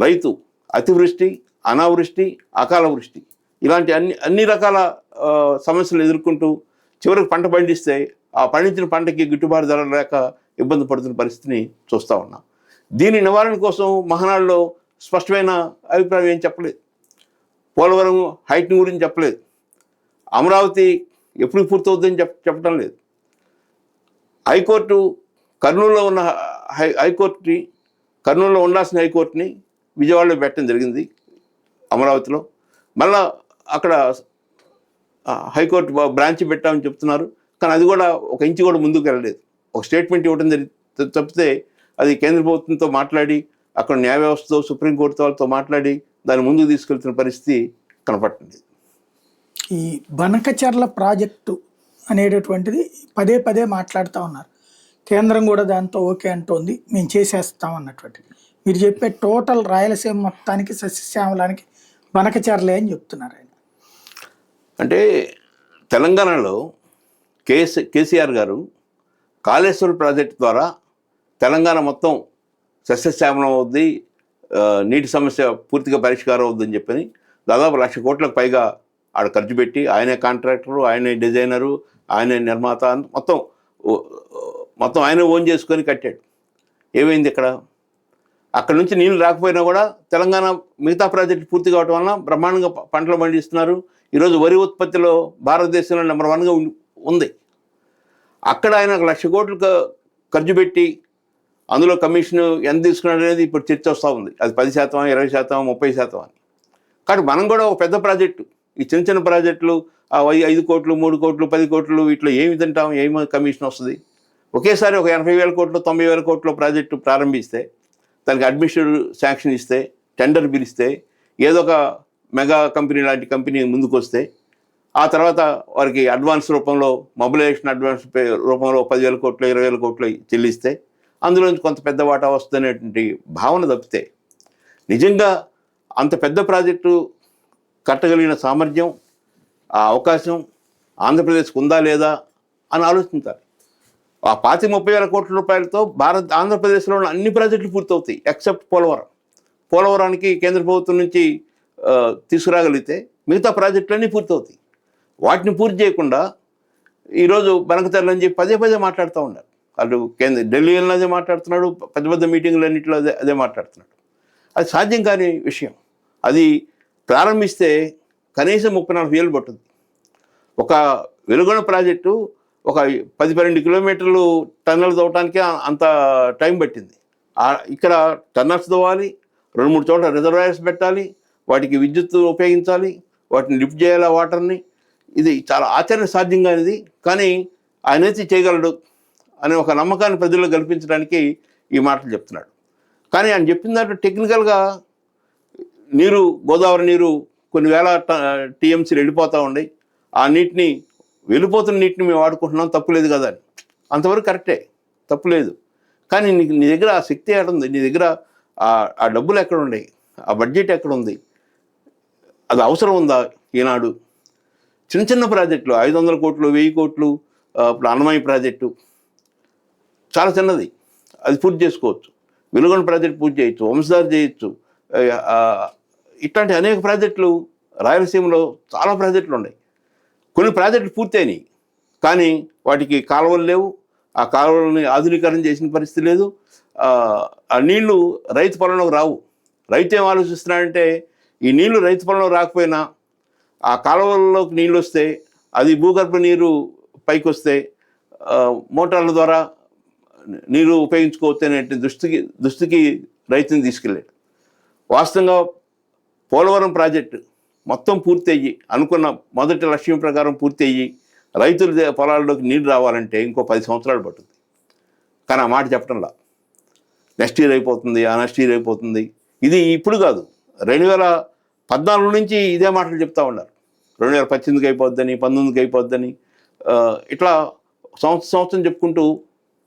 రైతు అతివృష్టి, అనావృష్టి, అకాల వృష్టి ఇలాంటి అన్ని రకాల సమస్యలు ఎదుర్కొంటూ చివరికి పంట పండిస్తే ఆ పండించిన పంటకి గిట్టుబాటు ధర లేక ఇబ్బంది పడుతున్న పరిస్థితిని చూస్తూ ఉన్నాం. దీని నివారణ కోసం మహానాడులో స్పష్టమైన అభిప్రాయం ఏం చెప్పలేదు. పోలవరం హైట్ గురించి చెప్పలేదు. అమరావతి ఎప్పుడు పూర్తవుతుందని చెప్పడం లేదు. హైకోర్టు కర్నూలులో ఉన్న కర్నూలులో ఉండాల్సిన హైకోర్టుని విజయవాడలో పెట్టడం జరిగింది, అమరావతిలో. మళ్ళా అక్కడ హైకోర్టు బ్రాంచ్ పెట్టామని చెప్తున్నారు. కానీ అది కూడా ఒక ఇంచు కూడా ముందుకు వెళ్ళలేదు. ఒక స్టేట్మెంట్ ఇవ్వడం తప్పితే అది కేంద్ర ప్రభుత్వంతో మాట్లాడి, అక్కడ న్యాయ వ్యవస్థతో, సుప్రీంకోర్టు వాళ్ళతో మాట్లాడి దాన్ని ముందుకు తీసుకెళ్తున్న పరిస్థితి కనపడుతుంది. ఈ బనకచర్ల ప్రాజెక్టు అనేటటువంటిది పదే పదే మాట్లాడుతూ ఉన్నారు. కేంద్రం కూడా దాంతో ఓకే అంటోంది, మేము చేసేస్తాం అన్నటువంటిది. మీరు చెప్పే టోటల్ రాయలసీమ మొత్తానికి సస్యశ్యామలానికి బనకచర్లే అని చెప్తున్నారు ఆయన. అంటే తెలంగాణలో కేసీఆర్ గారు కాళేశ్వరం ప్రాజెక్టు ద్వారా తెలంగాణ మొత్తం సస్యశ్యామలం అవుద్ది, నీటి సమస్య పూర్తిగా పరిష్కారం అవుద్దని చెప్పని దాదాపు 1,00,000 కోట్లకు పైగా ఆడ ఖర్చు పెట్టి, ఆయనే కాంట్రాక్టరు, ఆయనే డిజైనరు, ఆయనే నిర్మాత, మొత్తం ఆయనే ఓన్ చేసుకొని కట్టాడు. ఏమైంది ఇక్కడ? అక్కడ నుంచి నీళ్ళు రాకపోయినా కూడా తెలంగాణ మిగతా ప్రాజెక్టు పూర్తి కావటం వలన బ్రహ్మాండంగా పంటలు పండిస్తున్నారు. ఈరోజు వరి ఉత్పత్తిలో భారతదేశంలో నెంబర్ 1గా ఉంది. అక్కడ ఆయన 1,00,000 కోట్లు ఖర్చు పెట్టి అందులో కమిషన్ ఎంత తీసుకున్నాడు అనేది ఇప్పుడు చర్చ వస్తూ ఉంది. అది 10%, 20%, 30% అని. కాబట్టి మనం కూడా ఒక పెద్ద ప్రాజెక్టు, ఈ చిన్న చిన్న ప్రాజెక్టులు 5 కోట్లు, 3 కోట్లు, 10 కోట్లు ఇట్లా ఏమి తింటాం, ఏమి కమిషన్ వస్తుంది? ఒకేసారి ఒక 80,000 కోట్లు, 90,000 కోట్ల ప్రాజెక్టు ప్రారంభిస్తే, దానికి అడ్మిషన్ శాంక్షన్ ఇస్తే, టెండర్ పిలిస్తే, ఏదో ఒక మెగా కంపెనీ లాంటి కంపెనీ ముందుకు వస్తే, ఆ తర్వాత వారికి అడ్వాన్స్ రూపంలో, మొబిలైజేషన్ అడ్వాన్స్ రూపంలో 10,000 కోట్లు, 20,000 కోట్లు చెల్లిస్తే అందులోంచి కొంత పెద్ద వాటా వస్తుందనేటువంటి భావన తప్పితే, నిజంగా అంత పెద్ద ప్రాజెక్టు కట్టగలిగిన సామర్థ్యం, ఆ అవకాశం ఆంధ్రప్రదేశ్కి ఉందా లేదా అని ఆలోచించాలి. ఆ 25-30,000 కోట్ల రూపాయలతో ఆంధ్రప్రదేశ్లో ఉన్న అన్ని ప్రాజెక్టులు పూర్తవుతాయి ఎక్సెప్ట్ పోలవరానికి కేంద్ర ప్రభుత్వం నుంచి తీసుకురాగలిగితే మిగతా ప్రాజెక్టులన్నీ పూర్తవుతాయి. వాటిని పూర్తి చేయకుండా ఈరోజు బనకచర్ల అని చెప్పి పదే పదే మాట్లాడుతూ ఉన్నారు. వాళ్ళు ఢిల్లీలో అదే మాట్లాడుతున్నాడు, పెద్ద పెద్ద మీటింగులన్నింటిలో అదే మాట్లాడుతున్నాడు. అది సాధ్యం కాని విషయం. అది ప్రారంభిస్తే కనీసం 34 ఏళ్ళు పట్టుద్ది. ఒక వెలుగొండ ప్రాజెక్టు ఒక 10-12 కిలోమీటర్లు టన్నెల్ తవ్వటానికే అంత టైం పట్టింది. ఇక్కడ టన్నల్స్ తవ్వాలి, 2-3 చోట్ల రిజర్వాయర్స్ పెట్టాలి, వాటికి విద్యుత్ ఉపయోగించాలి, వాటిని లిఫ్ట్ చేయాలి వాటర్ని. ఇది చాలా ఆచరణ సాధ్యం కానిది. కానీ ఆయనైతే చేయగలడు అనే ఒక నమ్మకాన్ని ప్రజల్లో కల్పించడానికి ఈ మాటలు చెప్తున్నాడు. కానీ ఆయన చెప్పిన దాంట్లో టెక్నికల్గా నీరు, గోదావరి నీరు కొన్ని వేల టీఎంసీలు వెళ్ళిపోతూ ఉండి, ఆ నీటిని, వెళ్ళిపోతున్న నీటిని మేము వాడుకుంటున్నాం, తప్పులేదు కదా అని. అంతవరకు కరెక్టే, తప్పులేదు. కానీ నీ దగ్గర ఆ శక్తి ఎక్కడుంది? నీ దగ్గర ఆ డబ్బులు ఎక్కడ ఉన్నాయి? ఆ బడ్జెట్ ఎక్కడుంది? అది అవసరం ఉందా ఈనాడు? చిన్న చిన్న ప్రాజెక్టులు 500 కోట్లు, 1000 కోట్లు, ఇప్పుడు అన్నమయ్య ప్రాజెక్టు చాలా చిన్నది, అది పూర్తి చేసుకోవచ్చు. వెలుగొండ ప్రాజెక్టు పూర్తి చేయొచ్చు, వంశధార చేయొచ్చు. ఇట్లాంటి అనేక ప్రాజెక్టులు రాయలసీమలో చాలా ప్రాజెక్టులు ఉన్నాయి. కొన్ని ప్రాజెక్టులు పూర్తయినాయి, కానీ వాటికి కాలువలు లేవు. ఆ కాలువలని ఆధునీకరణ చేసిన పరిస్థితి లేదు. ఆ నీళ్లు రైతు పొలంలోకి రావు. రైతు ఏం ఆలోచిస్తున్నాడంటే ఈ నీళ్లు రైతు పొలంలో రాకపోయినా ఆ కాలువల్లోకి నీళ్ళు వస్తే అది భూగర్భ నీరు పైకి వస్తే మోటార్ల ద్వారా నీరు ఉపయోగించుకోవచ్చు అనే దృష్టికి రైతుని తీసుకెళ్ళాడు. వాస్తవంగా పోలవరం ప్రాజెక్టు మొత్తం పూర్తి అయ్యి అనుకున్న మొదటి లక్ష్యం ప్రకారం పూర్తి అయ్యి రైతుల పొలాల్లోకి నీళ్ళు రావాలంటే ఇంకో 10 సంవత్సరాలు పడుతుంది. కానీ ఆ మాట చెప్పడంలా. నెక్స్ట్ ఇయర్ అయిపోతుంది, ఆ నెక్స్ట్ ఇయర్ అయిపోతుంది. ఇది ఇప్పుడు కాదు, 2014 నుంచి ఇదే మాటలు చెప్తా ఉన్నారు. 2018కి అయిపోద్దని, 19కి అయిపోద్దని, ఇట్లా సంవత్సరం చెప్పుకుంటూ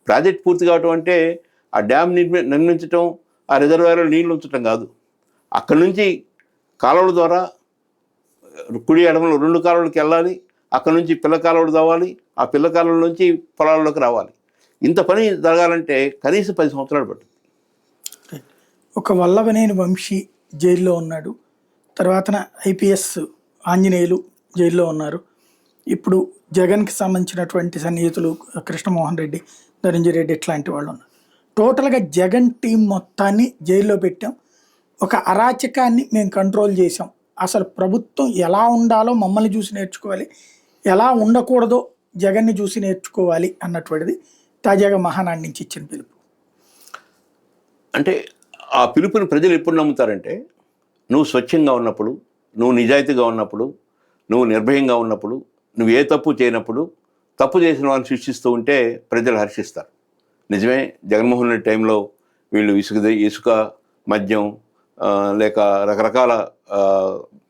ప్రాజెక్ట్ పూర్తి కావటం అంటే ఆ డ్యామ్ నిర్మించటం, ఆ రిజర్వాయర్లో నీళ్ళు ఉంచటం కాదు. అక్కడి నుంచి కాలువల ద్వారా కుడి ఎడమలో 2 కాలువలకి వెళ్ళాలి, అక్కడ నుంచి పిల్ల కాలువలు తవ్వాలి, ఆ పిల్ల కాలువల నుంచి పొలాల్లోకి రావాలి. ఇంత పని జరగాలంటే కనీసం 10 సంవత్సరాలు పడుతుంది. ఒక వల్లభనేని వంశీ జైల్లో ఉన్నాడు, తర్వాత ఐపీఎస్ ఆంజనేయులు జైల్లో ఉన్నారు. ఇప్పుడు జగన్కి సంబంధించినటువంటి సన్నిహితులు కృష్ణమోహన్ రెడ్డి, ధనంజయ రెడ్డి ఇట్లాంటి వాళ్ళు ఉన్నారు. టోటల్గా జగన్ టీం మొత్తాన్ని జైల్లో పెట్టాం, ఒక అరాచకాన్ని మేము కంట్రోల్ చేసాం, అసలు ప్రభుత్వం ఎలా ఉండాలో మమ్మల్ని చూసి నేర్చుకోవాలి, ఎలా ఉండకూడదో జగన్ని చూసి నేర్చుకోవాలి అన్నటువంటిది తాజాగా మహానాడు నుంచి ఇచ్చిన పిలుపు. అంటే ఆ పిలుపుని ప్రజలు ఎప్పుడు నమ్ముతారంటే, నువ్వు స్వచ్ఛంగా ఉన్నప్పుడు, నువ్వు నిజాయితీగా ఉన్నప్పుడు, నువ్వు నిర్భయంగా ఉన్నప్పుడు, నువ్వు ఏ తప్పు చేయనప్పుడు, తప్పు చేసిన వాళ్ళని శిక్షిస్తూ ఉంటే ప్రజలు హర్షిస్తారు. నిజమే, జగన్మోహన్ రెడ్డి టైంలో వీళ్ళు ఇసుక మద్యం లేక రకరకాల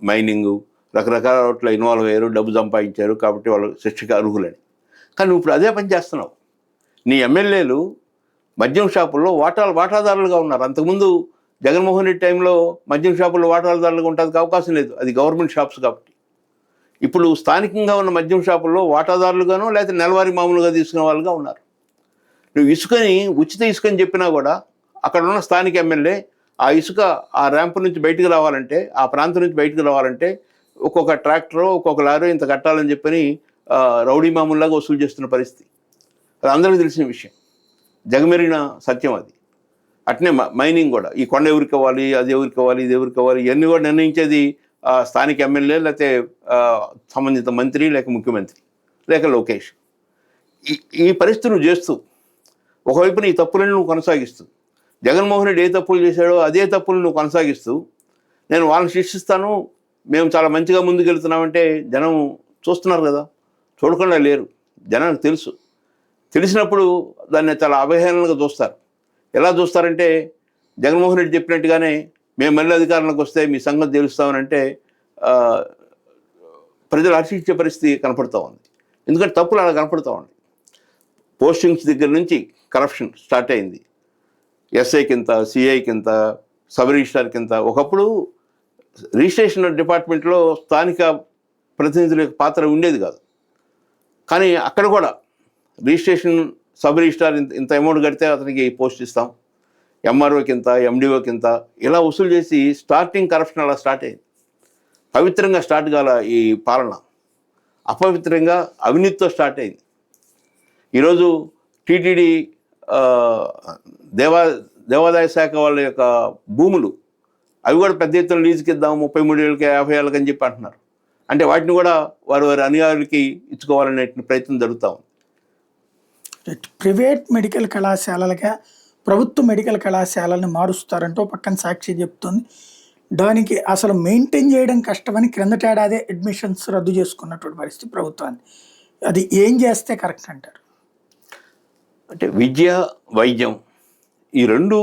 మైనింగు, రకరకాల వాటిలో ఇన్వాల్వ్ అయ్యారు, డబ్బు సంపాదించారు, కాబట్టి వాళ్ళు శిక్షకు అర్హులని. కానీ నువ్వు ఇప్పుడు అదే పని చేస్తున్నావు. నీ ఎమ్మెల్యేలు మద్యం షాపుల్లో వాటాదారులుగా ఉన్నారు. అంతకుముందు జగన్మోహన్ రెడ్డి టైంలో మద్యం షాపుల్లో వాటాదారులుగా ఉండడానికి అవకాశం లేదు, అది గవర్నమెంట్ షాప్స్ కాబట్టి. ఇప్పుడు స్థానికంగా ఉన్న మద్యం షాపుల్లో వాటాదారులుగానో లేకపోతే నెలవారీ మామూలుగా తీసుకునే వాళ్ళుగా ఉన్నారు. నువ్వు ఇసుకని ఉచిత ఇసుకని చెప్పినా కూడా అక్కడ ఉన్న స్థానిక ఎమ్మెల్యే ఆ ఇసుక ఆ ర్యాంపు నుంచి బయటకు రావాలంటే, ఆ ప్రాంతం నుంచి బయటకు రావాలంటే ఒక్కొక్క ట్రాక్టరు ఒక్కొక్క లారీ ఇంత కట్టాలని చెప్పని రౌడీ మామూలులాగా వసూలు చేస్తున్న పరిస్థితి. అది అందరికీ తెలిసిన విషయం, జగమెరిగిన సత్యం అది. అట్నే మైనింగ్ కూడా, ఈ కొండ ఎవరికి ఇవ్వాలి, అది ఎవరికి ఇవ్వాలి, ఇది ఎవరికి ఇవ్వాలి, ఇవన్నీ కూడా నిర్ణయించేది స్థానిక ఎమ్మెల్యే, లేకపోతే సంబంధిత మంత్రి, లేక ముఖ్యమంత్రి, లేక లోకేష్. ఈ పరిస్థితి నువ్వు చేస్తూ ఒకవైపున ఈ తప్పులను నువ్వు కొనసాగిస్తూ, జగన్మోహన్ రెడ్డి ఏ తప్పులు చేశాడో అదే తప్పులు నువ్వు కొనసాగిస్తూ, నేను వాళ్ళని శిక్షిస్తాను, మేము చాలా మంచిగా ముందుకెళ్తున్నామంటే జనం చూస్తున్నారు కదా, చూడకుండా లేరు. జనానికి తెలుసు. తెలిసినప్పుడు దాన్ని చాలా అవహేళనగా చూస్తారు. ఎలా చూస్తారంటే, జగన్మోహన్ రెడ్డి చెప్పినట్టుగానే మేము మళ్ళీ అధికారంలోకి వస్తే మీ సంగతి తెలుస్తామనంటే ప్రజలు హర్షించే పరిస్థితి కనపడుతూ ఉంది. ఎందుకంటే తప్పులు అలా కనపడుతూ ఉంది. పోస్టింగ్స్ దగ్గర నుంచి కరప్షన్ స్టార్ట్ అయింది. ఎస్ఐ కింద, సిఐ కింద, సబ్ రిజిస్ట్రార్ కింద. ఒకప్పుడు రిజిస్ట్రేషన్ డిపార్ట్మెంట్లో స్థానిక ప్రతినిధుల యొక్క పాత్ర ఉండేది కాదు. కానీ అక్కడ కూడా రిజిస్ట్రేషన్ సబ్ రిజిస్ట్రార్ ఇంత అమౌంట్ కడితే అతనికి పోస్ట్ ఇస్తాం, ఎంఆర్ఓకి ఇంత, ఎండిఓకి ఇంత, ఇలా వసూలు చేసి స్టార్టింగ్ కరప్షన్ అలా స్టార్ట్ అయింది. పవిత్రంగా స్టార్ట్ కాల ఈ పాలన, అపవిత్రంగా అవినీతితో స్టార్ట్ అయింది. ఈరోజు టీటీడీ దేవాదాయ శాఖ వాళ్ళ యొక్క భూములు అవి కూడా పెద్ద ఎత్తున లీజుకి ఇద్దాం, 33 ఏళ్ళకి 50 ఏళ్ళకి అని చెప్పి అంటున్నారు. అంటే వాటిని కూడా వారి అనుయాయులకి ఇచ్చుకోవాలనే ప్రయత్నం జరుగుతూ ఉంది. ప్రైవేట్ మెడికల్ కళాశాలలుగా ప్రభుత్వ మెడికల్ కళాశాలని మారుస్తారంటూ పక్కన సాక్షి చెప్తుంది. దానికి అసలు మెయింటైన్ చేయడం కష్టమని క్రిందటేడాదే అడ్మిషన్స్ రద్దు చేసుకున్నటువంటి పరిస్థితి ప్రభుత్వాన్ని. అది ఏం చేస్తే కరెక్ట్ అంటారు? అంటే విద్య, వైద్యం ఈ రెండు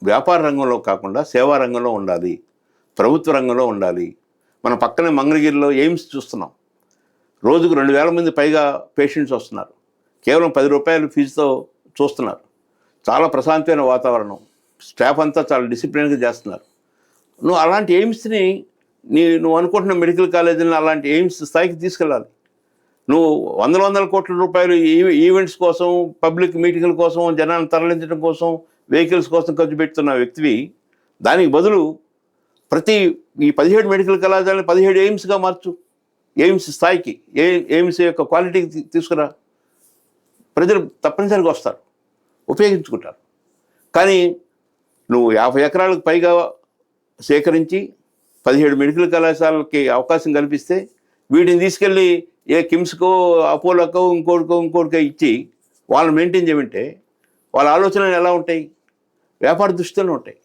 వ్యాపార రంగంలో కాకుండా సేవా రంగంలో ఉండాలి, ప్రభుత్వ రంగంలో ఉండాలి. మన పక్కనే మంగళగిరిలో ఎయిమ్స్ చూస్తున్నాం. రోజుకు 2000 మంది పైగా పేషెంట్స్ వస్తున్నారు. కేవలం 10 రూపాయలు ఫీజుతో చూస్తున్నారు. చాలా ప్రశాంతమైన వాతావరణం, స్టాఫ్ అంతా చాలా డిసిప్లిన్గా చేస్తున్నారు. నువ్వు అలాంటి ఎయిమ్స్ని నువ్వు అనుకుంటున్న మెడికల్ కాలేజీని అలాంటి ఎయిమ్స్ స్థాయికి తీసుకెళ్ళాలి. నువ్వు వందల కోట్ల రూపాయలు ఈవెంట్స్ కోసం, పబ్లిక్ మీటింగుల కోసం, జనాన్ని తరలించడం కోసం, వెహికల్స్ కోసం ఖర్చు పెడుతున్న వ్యక్తివి, దానికి బదులు ఈ 17 మెడికల్ కళాశాలని 17 ఎయిమ్స్గా మార్చు. ఎయిమ్స్ స్థాయికి, ఎయిమ్స్ యొక్క క్వాలిటీకి తీసుకురా. ప్రజలు తప్పనిసరిగా వస్తారు, ఉపయోగించుకుంటారు. కానీ నువ్వు 50 ఎకరాలకు పైగా సేకరించి 17 మెడికల్ కళాశాలకి అవకాశం కల్పిస్తే వీటిని తీసుకెళ్ళి ఏ కిమ్స్కో అపోలోకో ఇంకోటికో ఇచ్చి వాళ్ళని మెయింటైన్ చేయమంటే వాళ్ళ ఆలోచనలు ఎలా ఉంటాయి? వ్యాపార దృష్టిలో ఉంటాయి.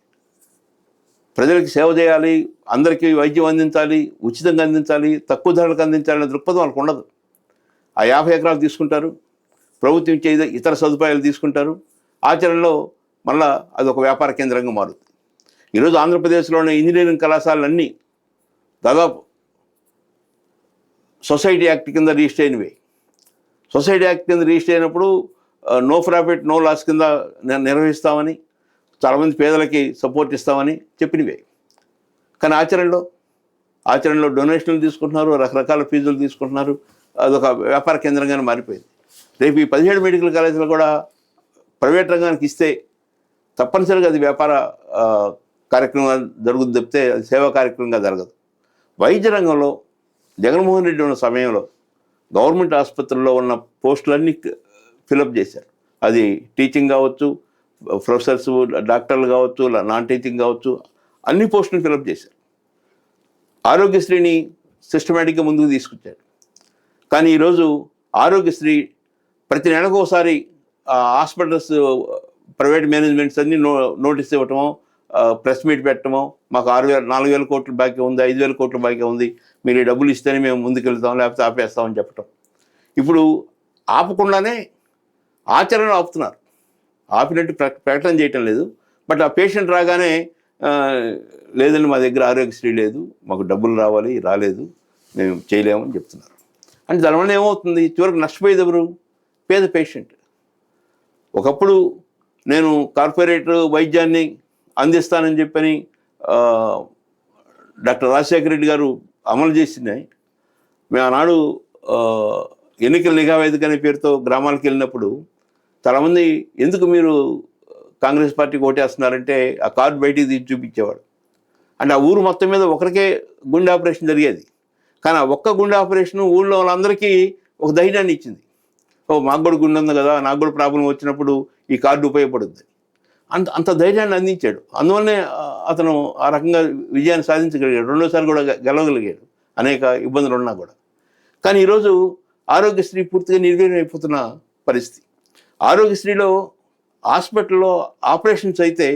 ప్రజలకు సేవ చేయాలి, అందరికీ వైద్యం అందించాలి, ఉచితంగా అందించాలి, తక్కువ ధరలకు అందించాలనే దృక్పథం వాళ్ళకు ఉండదు. ఆ 50 ఎకరాలు తీసుకుంటారు, ప్రభుత్వం ఇచ్చే ఇతర సదుపాయాలు తీసుకుంటారు, ఆచరణలో మళ్ళా అదొక వ్యాపార కేంద్రంగా మారుతుంది. ఈరోజు ఆంధ్రప్రదేశ్లోని ఇంజనీరింగ్ కళాశాలన్నీ దాదాపు సొసైటీ యాక్ట్ కింద రిజిస్టర్ అయినవి. సొసైటీ యాక్ట్ కింద రిజిస్టర్ అయినప్పుడు నో ప్రాఫిట్ నో లాస్ కింద నిర్వహిస్తామని, చాలామంది పేదలకి సపోర్ట్ ఇస్తామని చెప్పినవే. కానీ ఆచరణలో డొనేషన్లు తీసుకుంటున్నారు, రకరకాల ఫీజులు తీసుకుంటున్నారు, అదొక వ్యాపార కేంద్రంగానే మారిపోయింది. రేపు ఈ 17 మెడికల్ కాలేజీలు కూడా ప్రైవేట్ రంగానికి ఇస్తే తప్పనిసరిగా అది వ్యాపార కార్యక్రమంగా జరుగుతుంది తప్పితే అది సేవా కార్యక్రమంగా జరగదు. వైద్య రంగంలో జగన్మోహన్ రెడ్డి ఉన్న సమయంలో గవర్నమెంట్ ఆసుపత్రుల్లో ఉన్న పోస్టులన్నీ ఫిలప్ చేశారు. అది టీచింగ్ కావచ్చు, ప్రొఫెసర్స్, డాక్టర్లు కావచ్చు, నాన్ టీచింగ్ కావచ్చు, అన్ని పోస్టులను ఫిలప్ చేశారు. ఆరోగ్యశ్రీని సిస్టమేటిక్గా ముందుకు తీసుకొచ్చారు. కానీ ఈరోజు ఆరోగ్యశ్రీ ప్రతి నెలకు ఒకసారి హాస్పిటల్స్ ప్రైవేట్ మేనేజ్మెంట్స్ అన్ని నోటీస్ ఇవ్వటమో, ప్రెస్ మీట్ పెట్టడమో, మాకు 4,000 కోట్లు బాకీ ఉంది, 5,000 కోట్లు బాకీ ఉంది, మీరు ఈ డబ్బులు ఇస్తేనే మేము ముందుకెళ్తాం, లేకపోతే ఆపేస్తామని చెప్పటం. ఇప్పుడు ఆపకుండానే ఆచరణ ఆపుతున్నారు. ఆపినట్టు ప్రకటన చేయటం లేదు. బట్ ఆ పేషెంట్ రాగానే లేదండి మా దగ్గర ఆరోగ్యశ్రీ లేదు, మాకు డబ్బులు రాలేదు, మేము చేయలేమని చెప్తున్నారు. అంటే దానివల్ల ఏమవుతుంది? చివరికి నష్టపోయేది ఎవరు? పేద పేషెంట్. ఒకప్పుడు నేను కార్పొరేట్ వైద్యాన్ని అందిస్తానని చెప్పని డాక్టర్ రాజశేఖర రెడ్డి గారు అమలు చేసినాయి. మేము ఆనాడు ఎన్నికల నిఘా వేదిక అనే పేరుతో గ్రామాలకు వెళ్ళినప్పుడు చాలామంది ఎందుకు మీరు కాంగ్రెస్ పార్టీకి ఓటేస్తున్నారంటే ఆ కార్డు బయటికి తీసి చూపించేవాడు. అంటే ఆ ఊరు మొత్తం మీద ఒకరికే గుండె ఆపరేషన్ జరిగేది. కానీ ఆ ఒక్క గుండె ఆపరేషన్ ఊళ్ళో వాళ్ళందరికీ ఒక ధైర్యాన్ని ఇచ్చింది. మాకు కూడా గుండె ఉంది కదా, నాకు కూడా ప్రాబ్లం వచ్చినప్పుడు ఈ కార్డు ఉపయోగపడుతుంది. అంత ధైర్యాన్ని అందించాడు. అందువల్లనే అతను ఆ రకంగా విజయాన్ని సాధించగలిగాడు. రెండోసారి కూడా గెలవగలిగాడు, అనేక ఇబ్బందులు ఉన్నా కూడా. కానీ ఈరోజు ఆరోగ్యశ్రీ పూర్తిగా నిర్వీర్యం అయిపోతున్న పరిస్థితి. ఆరోగ్యశ్రీలో హాస్పిటల్లో ఆపరేషన్స్ అయితే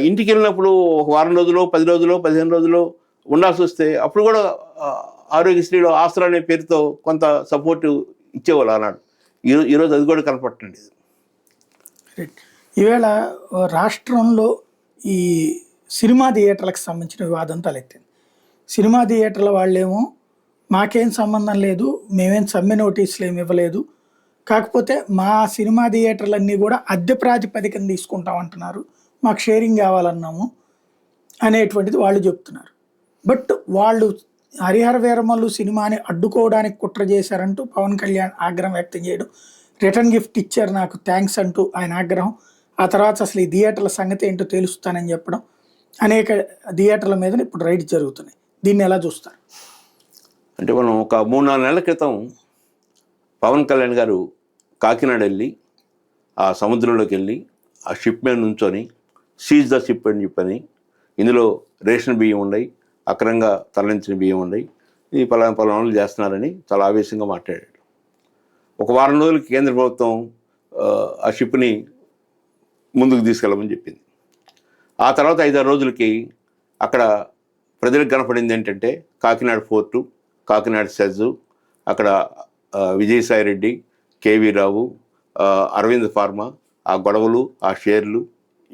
ఇంటికి వెళ్ళినప్పుడు ఒక వారం రోజులు, 10 రోజులు, 15 రోజులు ఉండాల్సి వస్తే అప్పుడు కూడా ఆరోగ్యశ్రీలో ఆసరా అనే పేరుతో కొంత సపోర్టు ఇచ్చేవాళ్ళు ఆనాడు. ఈరోజు అది కూడా కనపడటం లేదు. ఈవేళ రాష్ట్రంలో ఈ సినిమా థియేటర్లకు సంబంధించిన వివాదం తలెత్తింది. సినిమా థియేటర్ల వాళ్ళేమో మాకేం సంబంధం లేదు, మేమేం సమ్మె నోటీసులు ఏమి ఇవ్వలేదు, కాకపోతే మా సినిమా థియేటర్లన్నీ కూడా అద్దె ప్రాతిపదికన తీసుకుంటామంటున్నారు, మాకు షేరింగ్ కావాలన్నాము అనేటువంటిది వాళ్ళు చెప్తున్నారు. బట్ వాళ్ళు హరిహర వీరమల్లు సినిమాని అడ్డుకోవడానికి కుట్ర చేశారంటూ పవన్ కళ్యాణ్ ఆగ్రహం వ్యక్తం చేయడం, రిటర్న్ గిఫ్ట్ ఇచ్చారు నాకు థ్యాంక్స్ అంటూ ఆయన ఆగ్రహం, ఆ తర్వాత అసలు ఈ థియేటర్ల సంగతి ఏంటో తెలుస్తానని చెప్పడం, అనేక థియేటర్ల మీద ఇప్పుడు రైడ్స్ జరుగుతున్నాయి. దీన్ని ఎలా చూస్తారు? అంటే మనం ఒక 3-4 నెలల క్రితం పవన్ కళ్యాణ్ గారు కాకినాడ వెళ్ళి ఆ సముద్రంలోకి వెళ్ళి ఆ షిప్ మీద నుంచొని సీజ్ ద షిప్ అని చెప్పని, ఇందులో రేషన్ బియ్యం ఉన్నాయి, అక్రమంగా తరలించిన బియ్యం ఉన్నాయి, ఇది పలానాలు చేస్తున్నారని చాలా ఆవేశంగా మాట్లాడాడు. ఒక వారం రోజులకి కేంద్ర ప్రభుత్వం ఆ షిప్ని ముందుకు తీసుకెళ్ళమని చెప్పింది. ఆ తర్వాత 5-6 రోజులకి అక్కడ ప్రజలకు కనపడింది ఏంటంటే కాకినాడ పోర్టు, కాకినాడ సెజ్, అక్కడ విజయసాయి రెడ్డి, కేవీ రావు, అరవింద్ ఫార్మా, ఆ గొడవలు, ఆ షేర్లు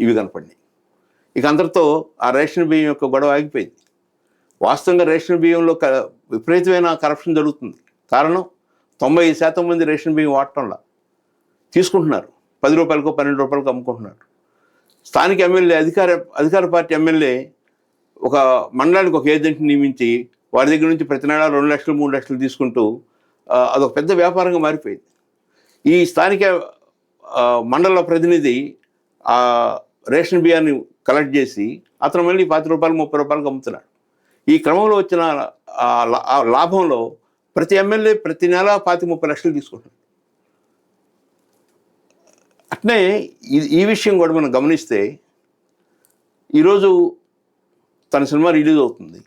ఇవి కనపడినాయి. ఇక అందరితో ఆ రేషన్ బియ్యం యొక్క గొడవ ఆగిపోయింది. వాస్తవంగా రేషన్ బియ్యంలో విపరీతమైన కరప్షన్ జరుగుతుంది. కారణం 90% మంది రేషన్ బియ్యం వాడటంలా తీసుకుంటున్నారు, 10 రూపాయలకో 12 రూపాయలకో అమ్ముకుంటున్నారు. స్థానిక ఎమ్మెల్యే అధికార పార్టీ ఎమ్మెల్యే ఒక మండలానికి ఒక ఏజెంట్ని నియమించి వారి దగ్గర నుంచి ప్రతి నెల 2 లక్షలు 3 లక్షలు తీసుకుంటూ అదొక పెద్ద వ్యాపారంగా మారిపోయింది. ఈ స్థానిక మండల ప్రతినిధి ఆ రేషన్ బియ్యాన్ని కలెక్ట్ చేసి అతను మళ్ళీ 20 రూపాయలు 30 రూపాయలకు అమ్ముతున్నాడు. ఈ క్రమంలో వచ్చిన లాభంలో ప్రతి ఎమ్మెల్యే ప్రతి నెల 25-30 లక్షలు తీసుకుంటున్నాడు. అట్నే ఈ విషయం కూడా మనం గమనిస్తే ఈరోజు తన సినిమా రిలీజ్ అవుతుంది.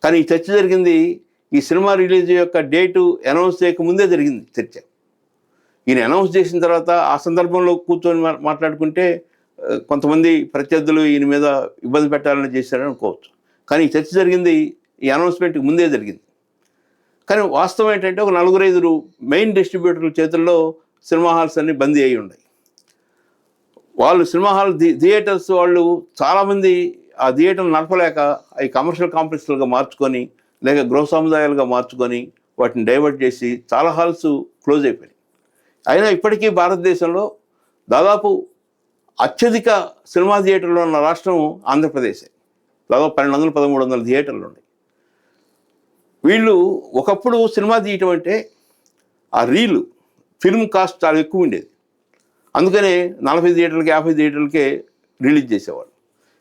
కానీ ఈ చర్చ జరిగింది ఈ సినిమా రిలీజ్ యొక్క డేటు అనౌన్స్ చేయకముందే జరిగింది చర్చ. ఈయన అనౌన్స్ చేసిన తర్వాత ఆ సందర్భంలో కూర్చొని మాట్లాడుకుంటే కొంతమంది ప్రత్యర్థులు ఈయన మీద ఇబ్బంది పెట్టాలని చేశారని అనుకోవచ్చు. కానీ ఈ చర్చ జరిగింది ఈ అనౌన్స్మెంట్కి ముందే జరిగింది. కానీ వాస్తవం ఏంటంటే ఒక 4-5 మెయిన్ డిస్ట్రిబ్యూటర్ల చేతుల్లో సినిమా హాల్స్ అన్నీ బందీ అయి ఉన్నాయి. వాళ్ళు సినిమా హాల్ థియేటర్స్ వాళ్ళు చాలామంది ఆ థియేటర్లు నడపలేక అవి కమర్షియల్ కాంప్లెక్స్లుగా మార్చుకొని లేక గృహ సముదాయాలుగా మార్చుకొని వాటిని డైవర్ట్ చేసి చాలా హాల్స్ క్లోజ్ అయిపోయాయి. అయినా ఇప్పటికీ భారతదేశంలో దాదాపు అత్యధిక సినిమా థియేటర్లు ఉన్న రాష్ట్రం ఆంధ్రప్రదేశే. దాదాపు 1200-1300 థియేటర్లు ఉన్నాయి. వీళ్ళు ఒకప్పుడు సినిమా తీయటం అంటే ఆ ఫిల్మ్ కాస్ట్ చాలా ఎక్కువ ఉండేది. అందుకనే 40 థియేటర్లకి 50 థియేటర్లకే రిలీజ్ చేసేవాళ్ళు.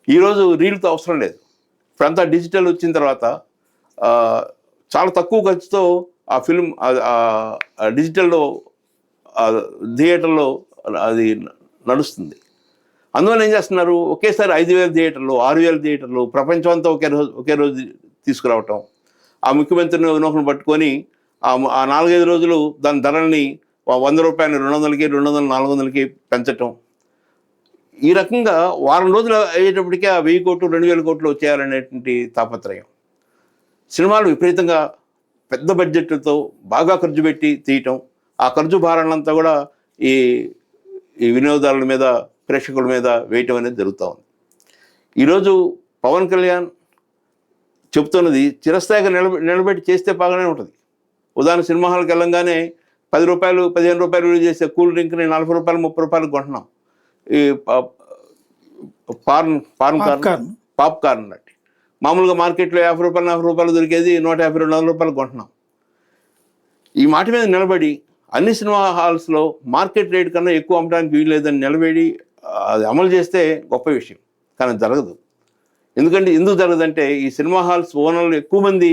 ఈరోజు రీల్తో అవసరం లేదు. ఇప్పుడంతా డిజిటల్ వచ్చిన తర్వాత చాలా తక్కువ ఖర్చుతో ఆ ఫిల్మ్ డిజిటల్లో థియేటర్లో అది నడుస్తుంది. అందువల్ల ఏం చేస్తున్నారు, ఒకేసారి 5,000 థియేటర్లు 6,000 థియేటర్లు ప్రపంచం అంతా ఒకే రోజు తీసుకురావటం, ఆ ముఖ్యమంత్రిని వినోహం పట్టుకొని ఆ 4-5 రోజులు దాని ధరల్ని 100 రూపాయలు 200కి 200 400కి పెంచటం. ఈ రకంగా వారం రోజులు అయ్యేటప్పటికే ఆ 1000 కోట్లు 2,000 కోట్లు వచ్చేయాలనేటువంటి తాపత్రయం. సినిమాలు విపరీతంగా పెద్ద బడ్జెట్లతో బాగా ఖర్చు పెట్టి తీయటం, ఆ ఖర్చు భారాలంతా కూడా ఈ వినోదాల మీద ప్రేక్షకుల మీద వేయటం అనేది జరుగుతూ ఉంది. ఈరోజు పవన్ కళ్యాణ్ చెప్తున్నది చిరస్థాయిగా నిలబెట్టి చేస్తే బాగానే ఉంటుంది. ఉదాహరణ సినిమా హాల్కి వెళ్ళంగానే 10 రూపాయలు 15 రూపాయలు విలువ చేసే కూల్ డ్రింక్ని 40 రూపాయలు 30 రూపాయలు కొంటున్నాం. ఈ పాప్కార్న్ అన్నట్టు మామూలుగా మార్కెట్లో 50 రూపాయలు 40 రూపాయలు దొరికేది 150-200 రూపాయలు కొంటున్నాం. ఈ మాట మీద నిలబడి అన్ని సినిమా హాల్స్లో మార్కెట్ రేట్ కన్నా ఎక్కువ అమ్మడానికి వీలు లేదని నిలబడి అది అమలు చేస్తే గొప్ప విషయం. కానీ జరగదు. ఎందుకు జరగదంటే ఈ సినిమా హాల్స్ ఓనర్లు ఎక్కువ మంది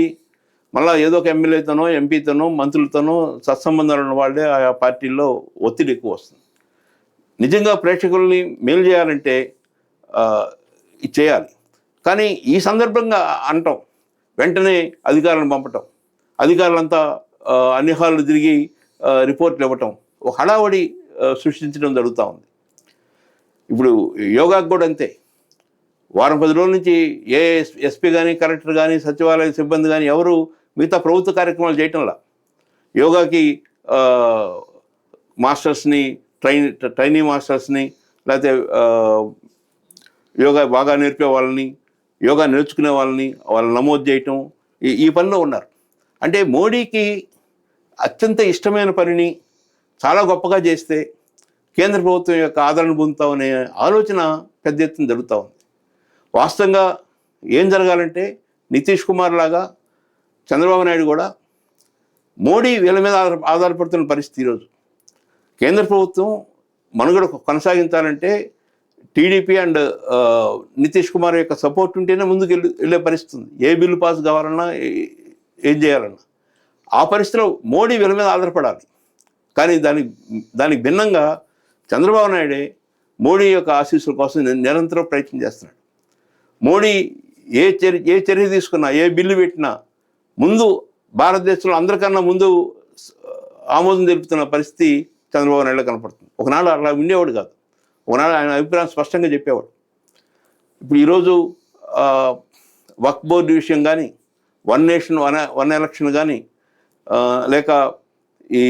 మళ్ళీ ఏదో ఒక ఎమ్మెల్యేతోనో ఎంపీతోనో మంత్రులతోనో సత్సంబంధాలు ఉన్న వాళ్ళే ఆ పార్టీల్లో ఒత్తిడి ఎక్కువ వస్తుంది. నిజంగా ప్రేక్షకుల్ని మేలు చేయాలంటే ఇది చేయాలి. కానీ ఈ సందర్భంగా అనటం, వెంటనే అధికారులను పంపటం, అధికారులంతా అన్ని హాళ్ళు తిరిగి రిపోర్ట్లు ఇవ్వటం, ఒక హడావడి సృష్టించడం జరుగుతూ ఉంది. ఇప్పుడు యోగాకు కూడా అంతే. వారం 10 రోజుల నుంచి ఏ ఎస్పీ కానీ కలెక్టర్ కానీ సచివాలయ సిబ్బంది కానీ ఎవరు మిగతా ప్రభుత్వ కార్యక్రమాలు చేయటంలా. యోగాకి మాస్టర్స్ని ట్రైనీ మాస్టర్స్ని లేకపోతే యోగా బాగా నేర్పే వాళ్ళని యోగా నేర్చుకునే వాళ్ళని నమోదు చేయటం ఈ పనిలో ఉన్నారు. అంటే మోడీకి అత్యంత ఇష్టమైన పనిని చాలా గొప్పగా చేస్తే కేంద్ర ప్రభుత్వం యొక్క ఆదరణ పొందుతామనే ఆలోచన పెద్ద ఎత్తున జరుగుతూ ఉంది. వాస్తవంగా ఏం జరగాలంటే నితీష్ కుమార్ లాగా చంద్రబాబు నాయుడు కూడా మోడీ వీళ్ళ మీద ఆధారపడుతున్న పరిస్థితి. ఈరోజు కేంద్ర ప్రభుత్వం మనుగడ కొనసాగించాలంటే టీడీపీ అండ్ నితీష్ కుమార్ యొక్క సపోర్ట్ ఉంటేనే ముందుకు వెళ్ళే పరిస్థితి ఉంది. ఏ బిల్లు పాస్ కావాలన్నా ఏం చేయాలన్నా ఆ పరిస్థితిలో మోడీ వీళ్ళ మీద ఆధారపడాలి. కానీ దానికి భిన్నంగా చంద్రబాబు నాయుడే మోడీ యొక్క ఆశీస్సుల కోసం నిరంతరం ప్రయత్నం చేస్తున్నాడు. మోడీ ఏ చర్య తీసుకున్నా ఏ బిల్లు పెట్టినా ముందు భారతదేశంలో అందరికన్నా ముందు ఆమోదం తెలుపుతున్న పరిస్థితి చంద్రబాబు నాయుడులో కనపడుతుంది. ఒకనాడు అలా ఉండేవాడు కాదు. ఒకనాడు ఆయన అభిప్రాయం స్పష్టంగా చెప్పేవాడు. ఇప్పుడు ఈరోజు వక్ఫ్ బోర్డు విషయం కానీ, 1 నేషన్ 1 ఎలక్షన్ కానీ, లేక ఈ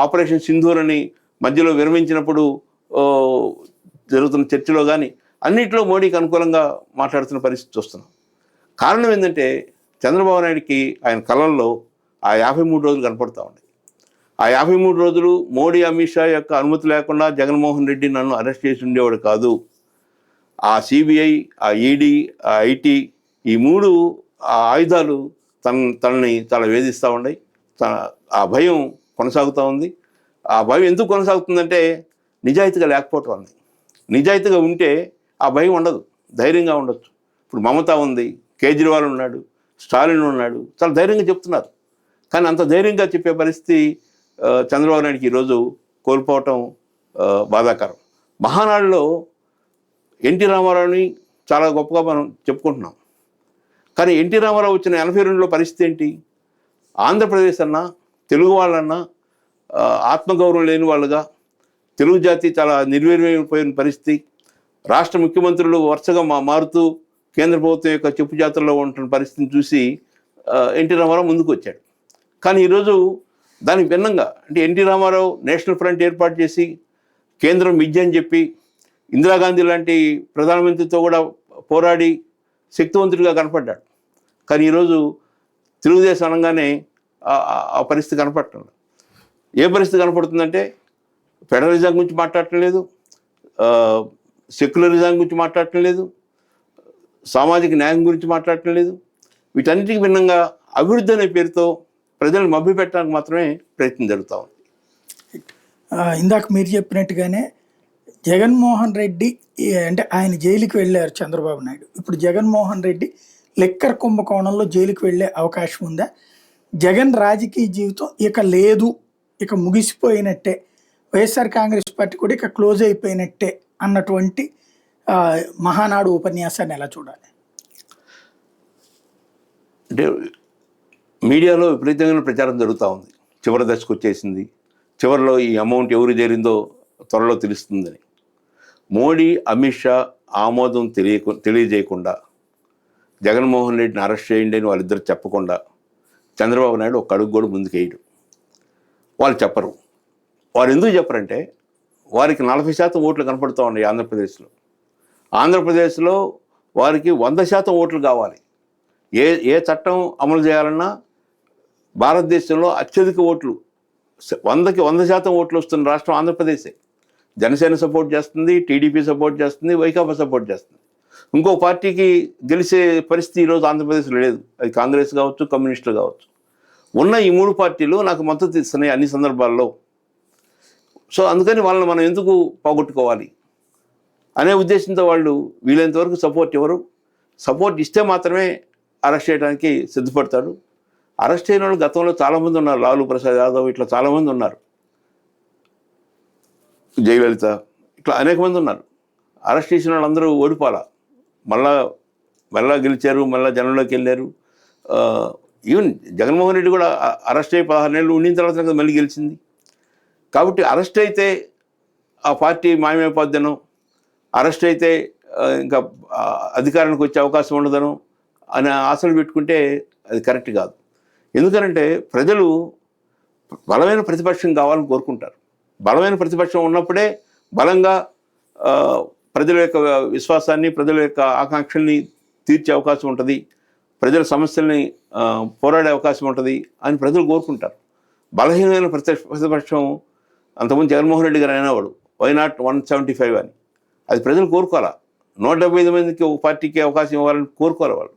ఆపరేషన్ సింధూర్ అని మధ్యలో విరమించినప్పుడు జరుగుతున్న చర్చలో కానీ అన్నింటిలో మోడీకి అనుకూలంగా మాట్లాడుతున్న పరిస్థితి చూస్తున్నాం. కారణం ఏంటంటే చంద్రబాబు నాయుడికి ఆయన కళల్లో ఆ 53 రోజులు కనపడుతూ ఉన్నాయి. ఆ 53 రోజులు మోడీ అమిత్ షా యొక్క అనుమతి లేకుండా జగన్మోహన్ రెడ్డి నన్ను అరెస్ట్ చేసి ఉండేవాడు కాదు. ఆ సిబిఐ, ఆ ఈడీ, ఆ ఐటీ, ఈ 3 ఆయుధాలు తనని చాలా వేధిస్తూ ఉన్నాయి. ఆ భయం కొనసాగుతూ ఉంది. ఆ భయం ఎందుకు కొనసాగుతుందంటే నిజాయితీగా లేకపోవటం ఉంది. నిజాయితీగా ఉంటే ఆ భయం ఉండదు, ధైర్యంగా ఉండొచ్చు. ఇప్పుడు మమతా ఉంది, కేజ్రీవాల్ ఉన్నాడు, స్టాలిన్ ఉన్నాడు, చాలా ధైర్యంగా చెప్తున్నారు. కానీ అంత ధైర్యంగా చెప్పే పరిస్థితి చంద్రబాబు నాయుడికి ఈరోజు కోల్పోవటం బాధాకరం. మహానాడులో ఎన్టీ రామారావుని చాలా గొప్పగా మనం చెప్పుకుంటున్నాం. కానీ ఎన్టీ రామారావు వచ్చిన 82లో పరిస్థితి ఏంటి? ఆంధ్రప్రదేశ్ అన్నా, తెలుగు వాళ్ళన్నా ఆత్మగౌరవం లేని వాళ్ళుగా, తెలుగు జాతి చాలా నిర్వీర్యమైపోయిన పరిస్థితి, రాష్ట్ర ముఖ్యమంత్రులు వరుసగా మారుతూ కేంద్ర ప్రభుత్వం యొక్క చెప్పు జాతరలో ఉంటున్న పరిస్థితిని చూసి ఎన్టీ రామారావు ముందుకు వచ్చాడు. కానీ ఈరోజు దానికి భిన్నంగా, అంటే ఎన్టీ రామారావు నేషనల్ ఫ్రంట్ ఏర్పాటు చేసి కేంద్రం విద్య అని చెప్పి ఇందిరాగాంధీ లాంటి ప్రధానమంత్రితో కూడా పోరాడి శక్తివంతుడిగా కనపడ్డాడు. కానీ ఈరోజు తెలుగుదేశం అనగానే ఆ పరిస్థితి కనపడటం. ఏ పరిస్థితి కనపడుతుందంటే ఫెడరలిజం గురించి మాట్లాడటం లేదు, సెక్యులరిజం గురించి మాట్లాడటం లేదు, సామాజిక న్యాయం గురించి మాట్లాడటం లేదు. వీటన్నిటికి భిన్నంగా అభివృద్ధి అనే పేరుతో ప్రజలను మభ్యపెట్టడానికి మాత్రమే ప్రయత్నం జరుగుతూ ఉంది. ఇందాక మీరు చెప్పినట్టుగానే జగన్మోహన్ రెడ్డి అంటే ఆయన జైలుకి వెళ్ళారు చంద్రబాబు నాయుడు. ఇప్పుడు జగన్మోహన్ రెడ్డి లిక్కర్ కుంభకోణంలో జైలుకి వెళ్ళే అవకాశం ఉందా? జగన్ రాజకీయ జీవితం ఇక లేదు, ఇక ముగిసిపోయినట్టే, వైఎస్ఆర్ కాంగ్రెస్ పార్టీ కూడా ఇక క్లోజ్ అయిపోయినట్టే అన్నటువంటి మహానాడు ఉపన్యాసాన్ని ఎలా చూడాలి? అంటే మీడియాలో విపరీతమైన ప్రచారం జరుగుతూ ఉంది, చివరి దశకు వచ్చేసింది, చివరిలో ఈ అమౌంట్ ఎవరు చేరిందో త్వరలో తెలుస్తుందని. మోడీ, అమిత్ షా ఆమోదం తెలియజేయకుండా, జగన్మోహన్ రెడ్డిని అరెస్ట్ చేయండి అని వాళ్ళిద్దరు చెప్పకుండా చంద్రబాబు నాయుడు ఒక అడుగు కూడా ముందుకు వేయడు. వాళ్ళు చెప్పరు. వారు ఎందుకు చెప్పరంటే వారికి 40% ఓట్లు కనపడుతూ ఉన్నాయి ఆంధ్రప్రదేశ్లో. ఆంధ్రప్రదేశ్లో వారికి 100% ఓట్లు కావాలి. ఏ చట్టం అమలు చేయాలన్నా భారతదేశంలో అత్యధిక ఓట్లు 100% ఓట్లు వస్తున్న రాష్ట్రం ఆంధ్రప్రదేశే. జనసేన సపోర్ట్ చేస్తుంది, టీడీపీ సపోర్ట్ చేస్తుంది, వైకాపా సపోర్ట్ చేస్తుంది. ఇంకో పార్టీకి గెలిచే పరిస్థితి ఈరోజు ఆంధ్రప్రదేశ్లో లేదు. అది కాంగ్రెస్ కావచ్చు, కమ్యూనిస్టులు కావచ్చు. ఉన్న ఈ 3 పార్టీలు నాకు మద్దతు ఇస్తున్నాయి అన్ని సందర్భాల్లో. సో అందుకని వాళ్ళని మనం ఎందుకు పోగొట్టుకోవాలి అనే ఉద్దేశంతో వాళ్ళు వీలైనంతవరకు సపోర్ట్ ఇవ్వరు. సపోర్ట్ ఇస్తే మాత్రమే అరెస్ట్ చేయడానికి సిద్ధపడతాడు. అరెస్ట్ అయిన వాళ్ళు గతంలో చాలామంది ఉన్నారు. లాలూ ప్రసాద్ యాదవ్ ఇట్లా చాలామంది ఉన్నారు, జయలలిత ఇట్లా అనేక మంది ఉన్నారు. అరెస్ట్ చేసిన వాళ్ళందరూ ఓడిపోలా, మళ్ళా గెలిచారు, మళ్ళీ జనంలోకి వెళ్ళారు. ఈవెన్ జగన్మోహన్ రెడ్డి కూడా అరెస్ట్ అయ్యి 16 నెలలు ఉండిన తర్వాత మళ్ళీ గెలిచింది. కాబట్టి అరెస్ట్ అయితే ఆ పార్టీ మాయమైపోద్దనో, అరెస్ట్ అయితే ఇంకా అధికారానికి వచ్చే అవకాశం ఉండదనో అనే ఆశలు పెట్టుకుంటే అది కరెక్ట్ కాదు. ఎందుకనంటే ప్రజలు బలమైన ప్రతిపక్షం కావాలని కోరుకుంటారు. బలమైన ప్రతిపక్షం ఉన్నప్పుడే బలంగా ప్రజల యొక్క విశ్వాసాన్ని, ప్రజల యొక్క ఆకాంక్షల్ని తీర్చే అవకాశం ఉంటుంది, ప్రజల సమస్యల్ని పోరాడే అవకాశం ఉంటుంది అని ప్రజలు కోరుకుంటారు. బలహీనమైన ప్రతిపక్షం అంతకుముందు జగన్మోహన్ రెడ్డి గారు అయినవాడు వై నాట్ 175 అని, అది ప్రజలు కోరుకోవాలా. 175 మందికి ఒక పార్టీకి అవకాశం ఇవ్వాలని కోరుకోవాలి వాళ్ళు.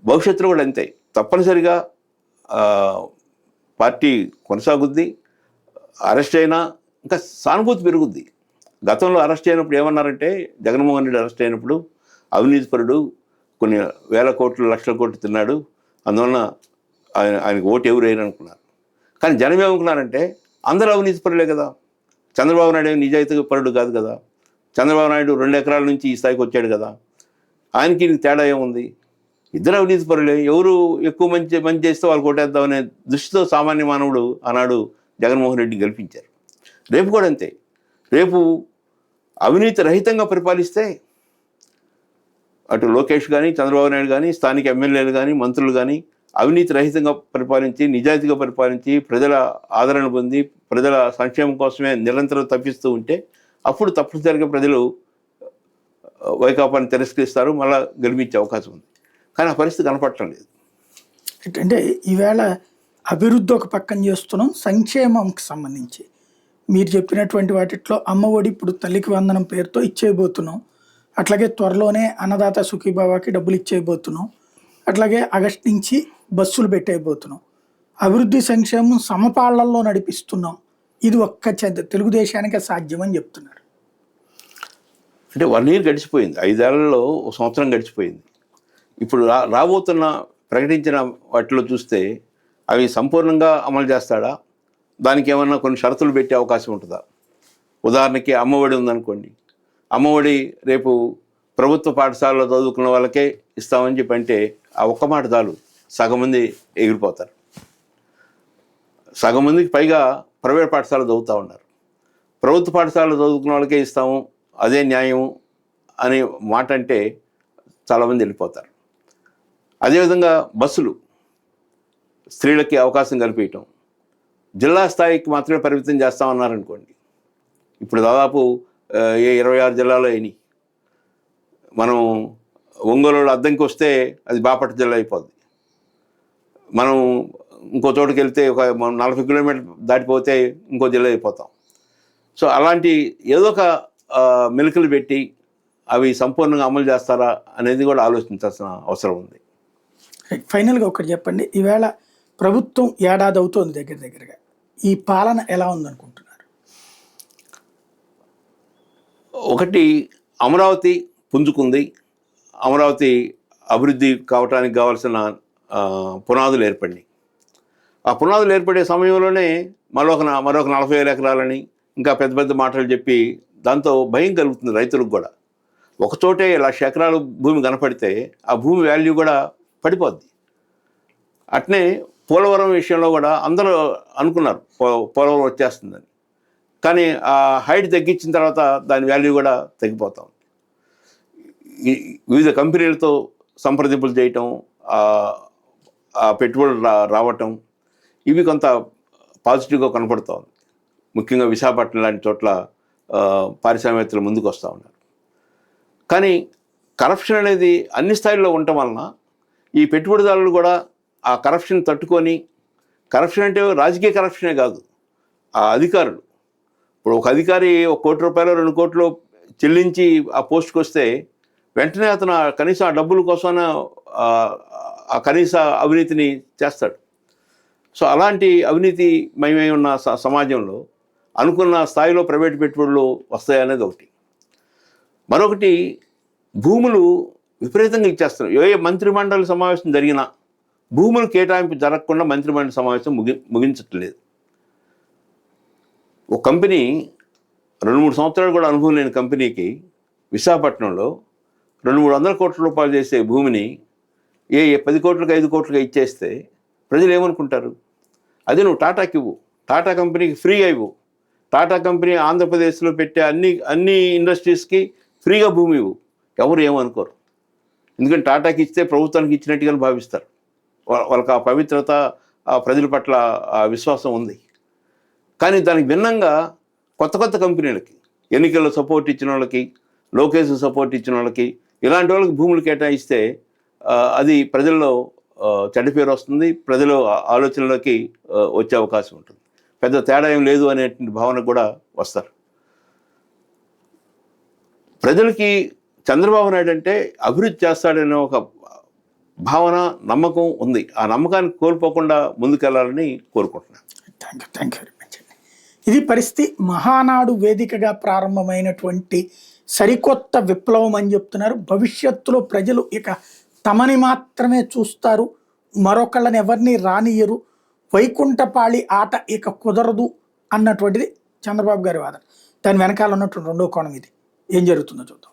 భవిష్యత్తులో కూడా అంతే. తప్పనిసరిగా పార్టీ కొనసాగుద్ది. అరెస్ట్ అయినా ఇంకా సానుభూతి పెరుగుద్ది. గతంలో అరెస్ట్ అయినప్పుడు ఏమన్నారంటే, జగన్మోహన్ రెడ్డి అరెస్ట్ అయినప్పుడు అవినీతిపరుడు, కొన్ని వేల కోట్లు లక్షల కోట్లు తిన్నాడు, అందువలన ఆయనకు ఓటు ఎవరు వేయరు అనుకున్నారు. కానీ జనం ఏమనుకున్నారంటే అందరూ అవినీతిపరులే కదా, చంద్రబాబు నాయుడు నిజాయితీ పరుడు కాదు కదా, చంద్రబాబు నాయుడు 2 ఎకరాల నుంచి ఈ స్థాయికి వచ్చాడు కదా, ఆయనకి తేడా ఏముంది, ఇద్దరు అవినీతిపరులే, ఎవరు ఎక్కువ మంచి చేస్తే వాళ్ళు కొట్టేద్దామనే దృష్టితో సామాన్య మానవుడు ఆనాడు జగన్మోహన్ రెడ్డిని గెలిపించారు. రేపు కూడా అంతే. రేపు అవినీతి రహితంగా పరిపాలిస్తే అటు లోకేష్ కానీ, చంద్రబాబు నాయుడు కానీ, స్థానిక ఎమ్మెల్యేలు కానీ, మంత్రులు కానీ అవినీతి రహితంగా పరిపాలించి, నిజాయితీగా పరిపాలించి, ప్రజల ఆదరణ పొంది, ప్రజల సంక్షేమం కోసమే నిరంతరం తప్పిస్తూ ఉంటే అప్పుడు తప్పనిసరిగా ప్రజలు వైకాపాని తిరస్కరిస్తారు, మళ్ళీ గెలిపించే అవకాశం ఉంది. కానీ ఆ పరిస్థితి కనపడటం లేదు. అంటే ఈవేళ అభివృద్ధి ఒక పక్కన చేస్తున్నాం, సంక్షేమంకి సంబంధించి మీరు చెప్పినటువంటి వాటిలో అమ్మఒడి ఇప్పుడు తల్లికి వందనం పేరుతో ఇచ్చేయబోతున్నాం, అట్లాగే త్వరలోనే అన్నదాత సుఖీభావాకి డబ్బులు ఇచ్చేయబోతున్నాం, అట్లాగే ఆగస్టు నుంచి బస్సులు పెట్టేయబోతున్నాం, అభివృద్ధి సంక్షేమం సమపాళ్లలో నడిపిస్తున్నాం. ఇది ఒక్క తెలుగుదేశానికే సాధ్యమని చెప్తున్నారు. అంటే 1 year గడిచిపోయింది, 5 ఏళ్లలో 1 సంవత్సరం గడిచిపోయింది. ఇప్పుడు రాబోతున్న ప్రకటించిన వాటిలో చూస్తే అవి సంపూర్ణంగా అమలు చేస్తాడా, దానికి ఏమన్నా కొన్ని షరతులు పెట్టే అవకాశం ఉంటుందా? ఉదాహరణకి అమ్మఒడి ఉందనుకోండి, అమ్మఒడి రేపు ప్రభుత్వ పాఠశాలలో చదువుకున్న వాళ్ళకే ఇస్తామని చెప్పి అంటే ఆ ఒక్క మాట చాలు, సగం మంది ఎగిరిపోతారు. సగం మందికి పైగా ప్రైవేట్ పాఠశాలలో చదువుతూ ఉన్నారు. ప్రభుత్వ పాఠశాలలో చదువుకున్న వాళ్ళకే ఇస్తాము, అదే న్యాయం అనే మాట అంటే చాలామంది వెళ్ళిపోతారు. అదేవిధంగా బస్సులు స్త్రీలకి అవకాశం కల్పించటం, జిల్లా స్థాయికి మాత్రమే పరిమితం చేస్తామన్నారనుకోండి. ఇప్పుడు దాదాపు 26 జిల్లాలో అయినాయి. మనం ఒంగోలు అద్దంకి వస్తే అది బాపట్ల జిల్లా అయిపోద్ది. మనం ఇంకో చోటుకి వెళ్తే ఒక 40 కిలోమీటర్లు దాటిపోతే ఇంకో జిల్లా అయిపోతాం. సో అలాంటి ఏదో ఒక మెలికలు పెట్టి అవి సంపూర్ణంగా అమలు చేస్తారా అనేది కూడా ఆలోచించాల్సిన అవసరం ఉంది. ఫైనల్గా ఒకటి చెప్పండి, ఈవేళ ప్రభుత్వం ఏడాది అవుతోంది దగ్గరగా, ఈ పాలన ఎలా ఉందనుకుంటున్నారు? ఒకటి, అమరావతి పుంజుకుంది. అమరావతి అభివృద్ధి కావటానికి కావాల్సిన పునాదులు ఏర్పడినాయి. ఆ పునాదులు ఏర్పడే సమయంలోనే మరొక 40,000 ఎకరాలని ఇంకా పెద్ద పెద్ద మాటలు చెప్పి దాంతో భయం కలుగుతుంది రైతులకు కూడా. ఒకచోటే 1,00,000 ఎకరాలు భూమి కనపడితే ఆ భూమి వాల్యూ కూడా పడిపోద్ది. అట్నే పోలవరం విషయంలో కూడా అందరూ అనుకున్నారు పోలవరం వచ్చేస్తుందని, కానీ ఆ హైట్ తగ్గించిన తర్వాత దాని వాల్యూ కూడా తగ్గిపోతాం. వివిధ కంపెనీలతో సంప్రదింపులు చేయటం, ఆ పెట్టుబడులు రావటం, ఇవి కొంత పాజిటివ్గా కనపడుతోంది. ముఖ్యంగా విశాఖపట్నం లాంటి చోట్ల పారిశ్రామికవేత్తలు ముందుకు వస్తూ ఉన్నారు. కానీ కరప్షన్ అనేది అన్ని స్థాయిల్లో ఉండటం వలన ఈ పెట్టుబడిదారులు కూడా ఆ కరప్షన్ తట్టుకొని, కరప్షన్ అంటే రాజకీయ కరప్షనే కాదు, ఆ అధికారులు, ఇప్పుడు ఒక అధికారి 1 కోటి రూపాయలు 2 కోట్లు చెల్లించి ఆ పోస్ట్కి వస్తే వెంటనే అతను కనీసం ఆ డబ్బుల కోసం ఆ కనీస అవినీతిని చేస్తాడు. సో అలాంటి అవినీతిమయమై ఉన్న సమాజంలో అనుకున్న స్థాయిలో ప్రైవేట్ పెట్టుబడులు వస్తాయనేది ఒకటి. మరొకటి, భూములు విపరీతంగా ఇచ్చేస్తున్నారు. ఏ మంత్రిమండలి సమావేశం జరిగినా భూములు కేటాయింపు జరగకుండా మంత్రిమండలి సమావేశం ముగించట్లేదు. ఒక కంపెనీ 2-3 సంవత్సరాలు కూడా అనుభవం లేని కంపెనీకి విశాఖపట్నంలో 200-300 కోట్ల రూపాయలు చేసే భూమిని 10 కోట్లకు 5 కోట్లుగా ఇచ్చేస్తే ప్రజలు ఏమనుకుంటారు? అదే నువ్వు టాటాకి ఇవ్వు, టాటా కంపెనీకి ఫ్రీగా ఇవ్వు, టాటా కంపెనీ ఆంధ్రప్రదేశ్లో పెట్టే అన్ని ఇండస్ట్రీస్కి ఫ్రీగా భూమి ఇవ్వు, ఎవరు ఏమనుకోరు. ఎందుకంటే టాటాకి ఇస్తే ప్రభుత్వానికి ఇచ్చినట్టుగా భావిస్తారు. వాళ్ళకి ఆ పవిత్రత, ఆ ప్రజల పట్ల ఆ విశ్వాసం ఉంది. కానీ దానికి భిన్నంగా కొత్త కంపెనీలకి, ఎన్నికల్లో సపోర్ట్ ఇచ్చిన వాళ్ళకి, లోకేష్ సపోర్ట్ ఇచ్చిన వాళ్ళకి, ఇలాంటి వాళ్ళకి భూములు కేటాయిస్తే అది ప్రజల్లో చెడ్డ పేరు వస్తుంది, ప్రజల ఆలోచనలోకి వచ్చే అవకాశం ఉంటుంది. పెద్ద తేడా ఏం లేదు అనేటువంటి భావన కూడా వస్తారు. ప్రజలకి చంద్రబాబు నాయుడు అంటే అభివృద్ధి చేస్తాడనే ఒక భావన, నమ్మకం ఉంది. ఆ నమ్మకాన్ని కోల్పోకుండా ముందుకెళ్లాలని కోరుకుంటున్నాను. థ్యాంక్ యూ వెరీ మచ్ అండి. ఇది పరిస్థితి. మహానాడు వేదికగా ప్రారంభమైనటువంటి సరికొత్త విప్లవం అని చెప్తున్నారు. భవిష్యత్తులో ప్రజలు ఇక తమని మాత్రమే చూస్తారు, మరొకళ్ళని ఎవరిని రానియరు, వైకుంఠపాళి ఆట ఇక కుదరదు అన్నటువంటిది చంద్రబాబు గారి వాదన. దాని వెనకాల ఉన్నటువంటి రెండో కోణం ఇది. ఏం జరుగుతుందో చూద్దాం.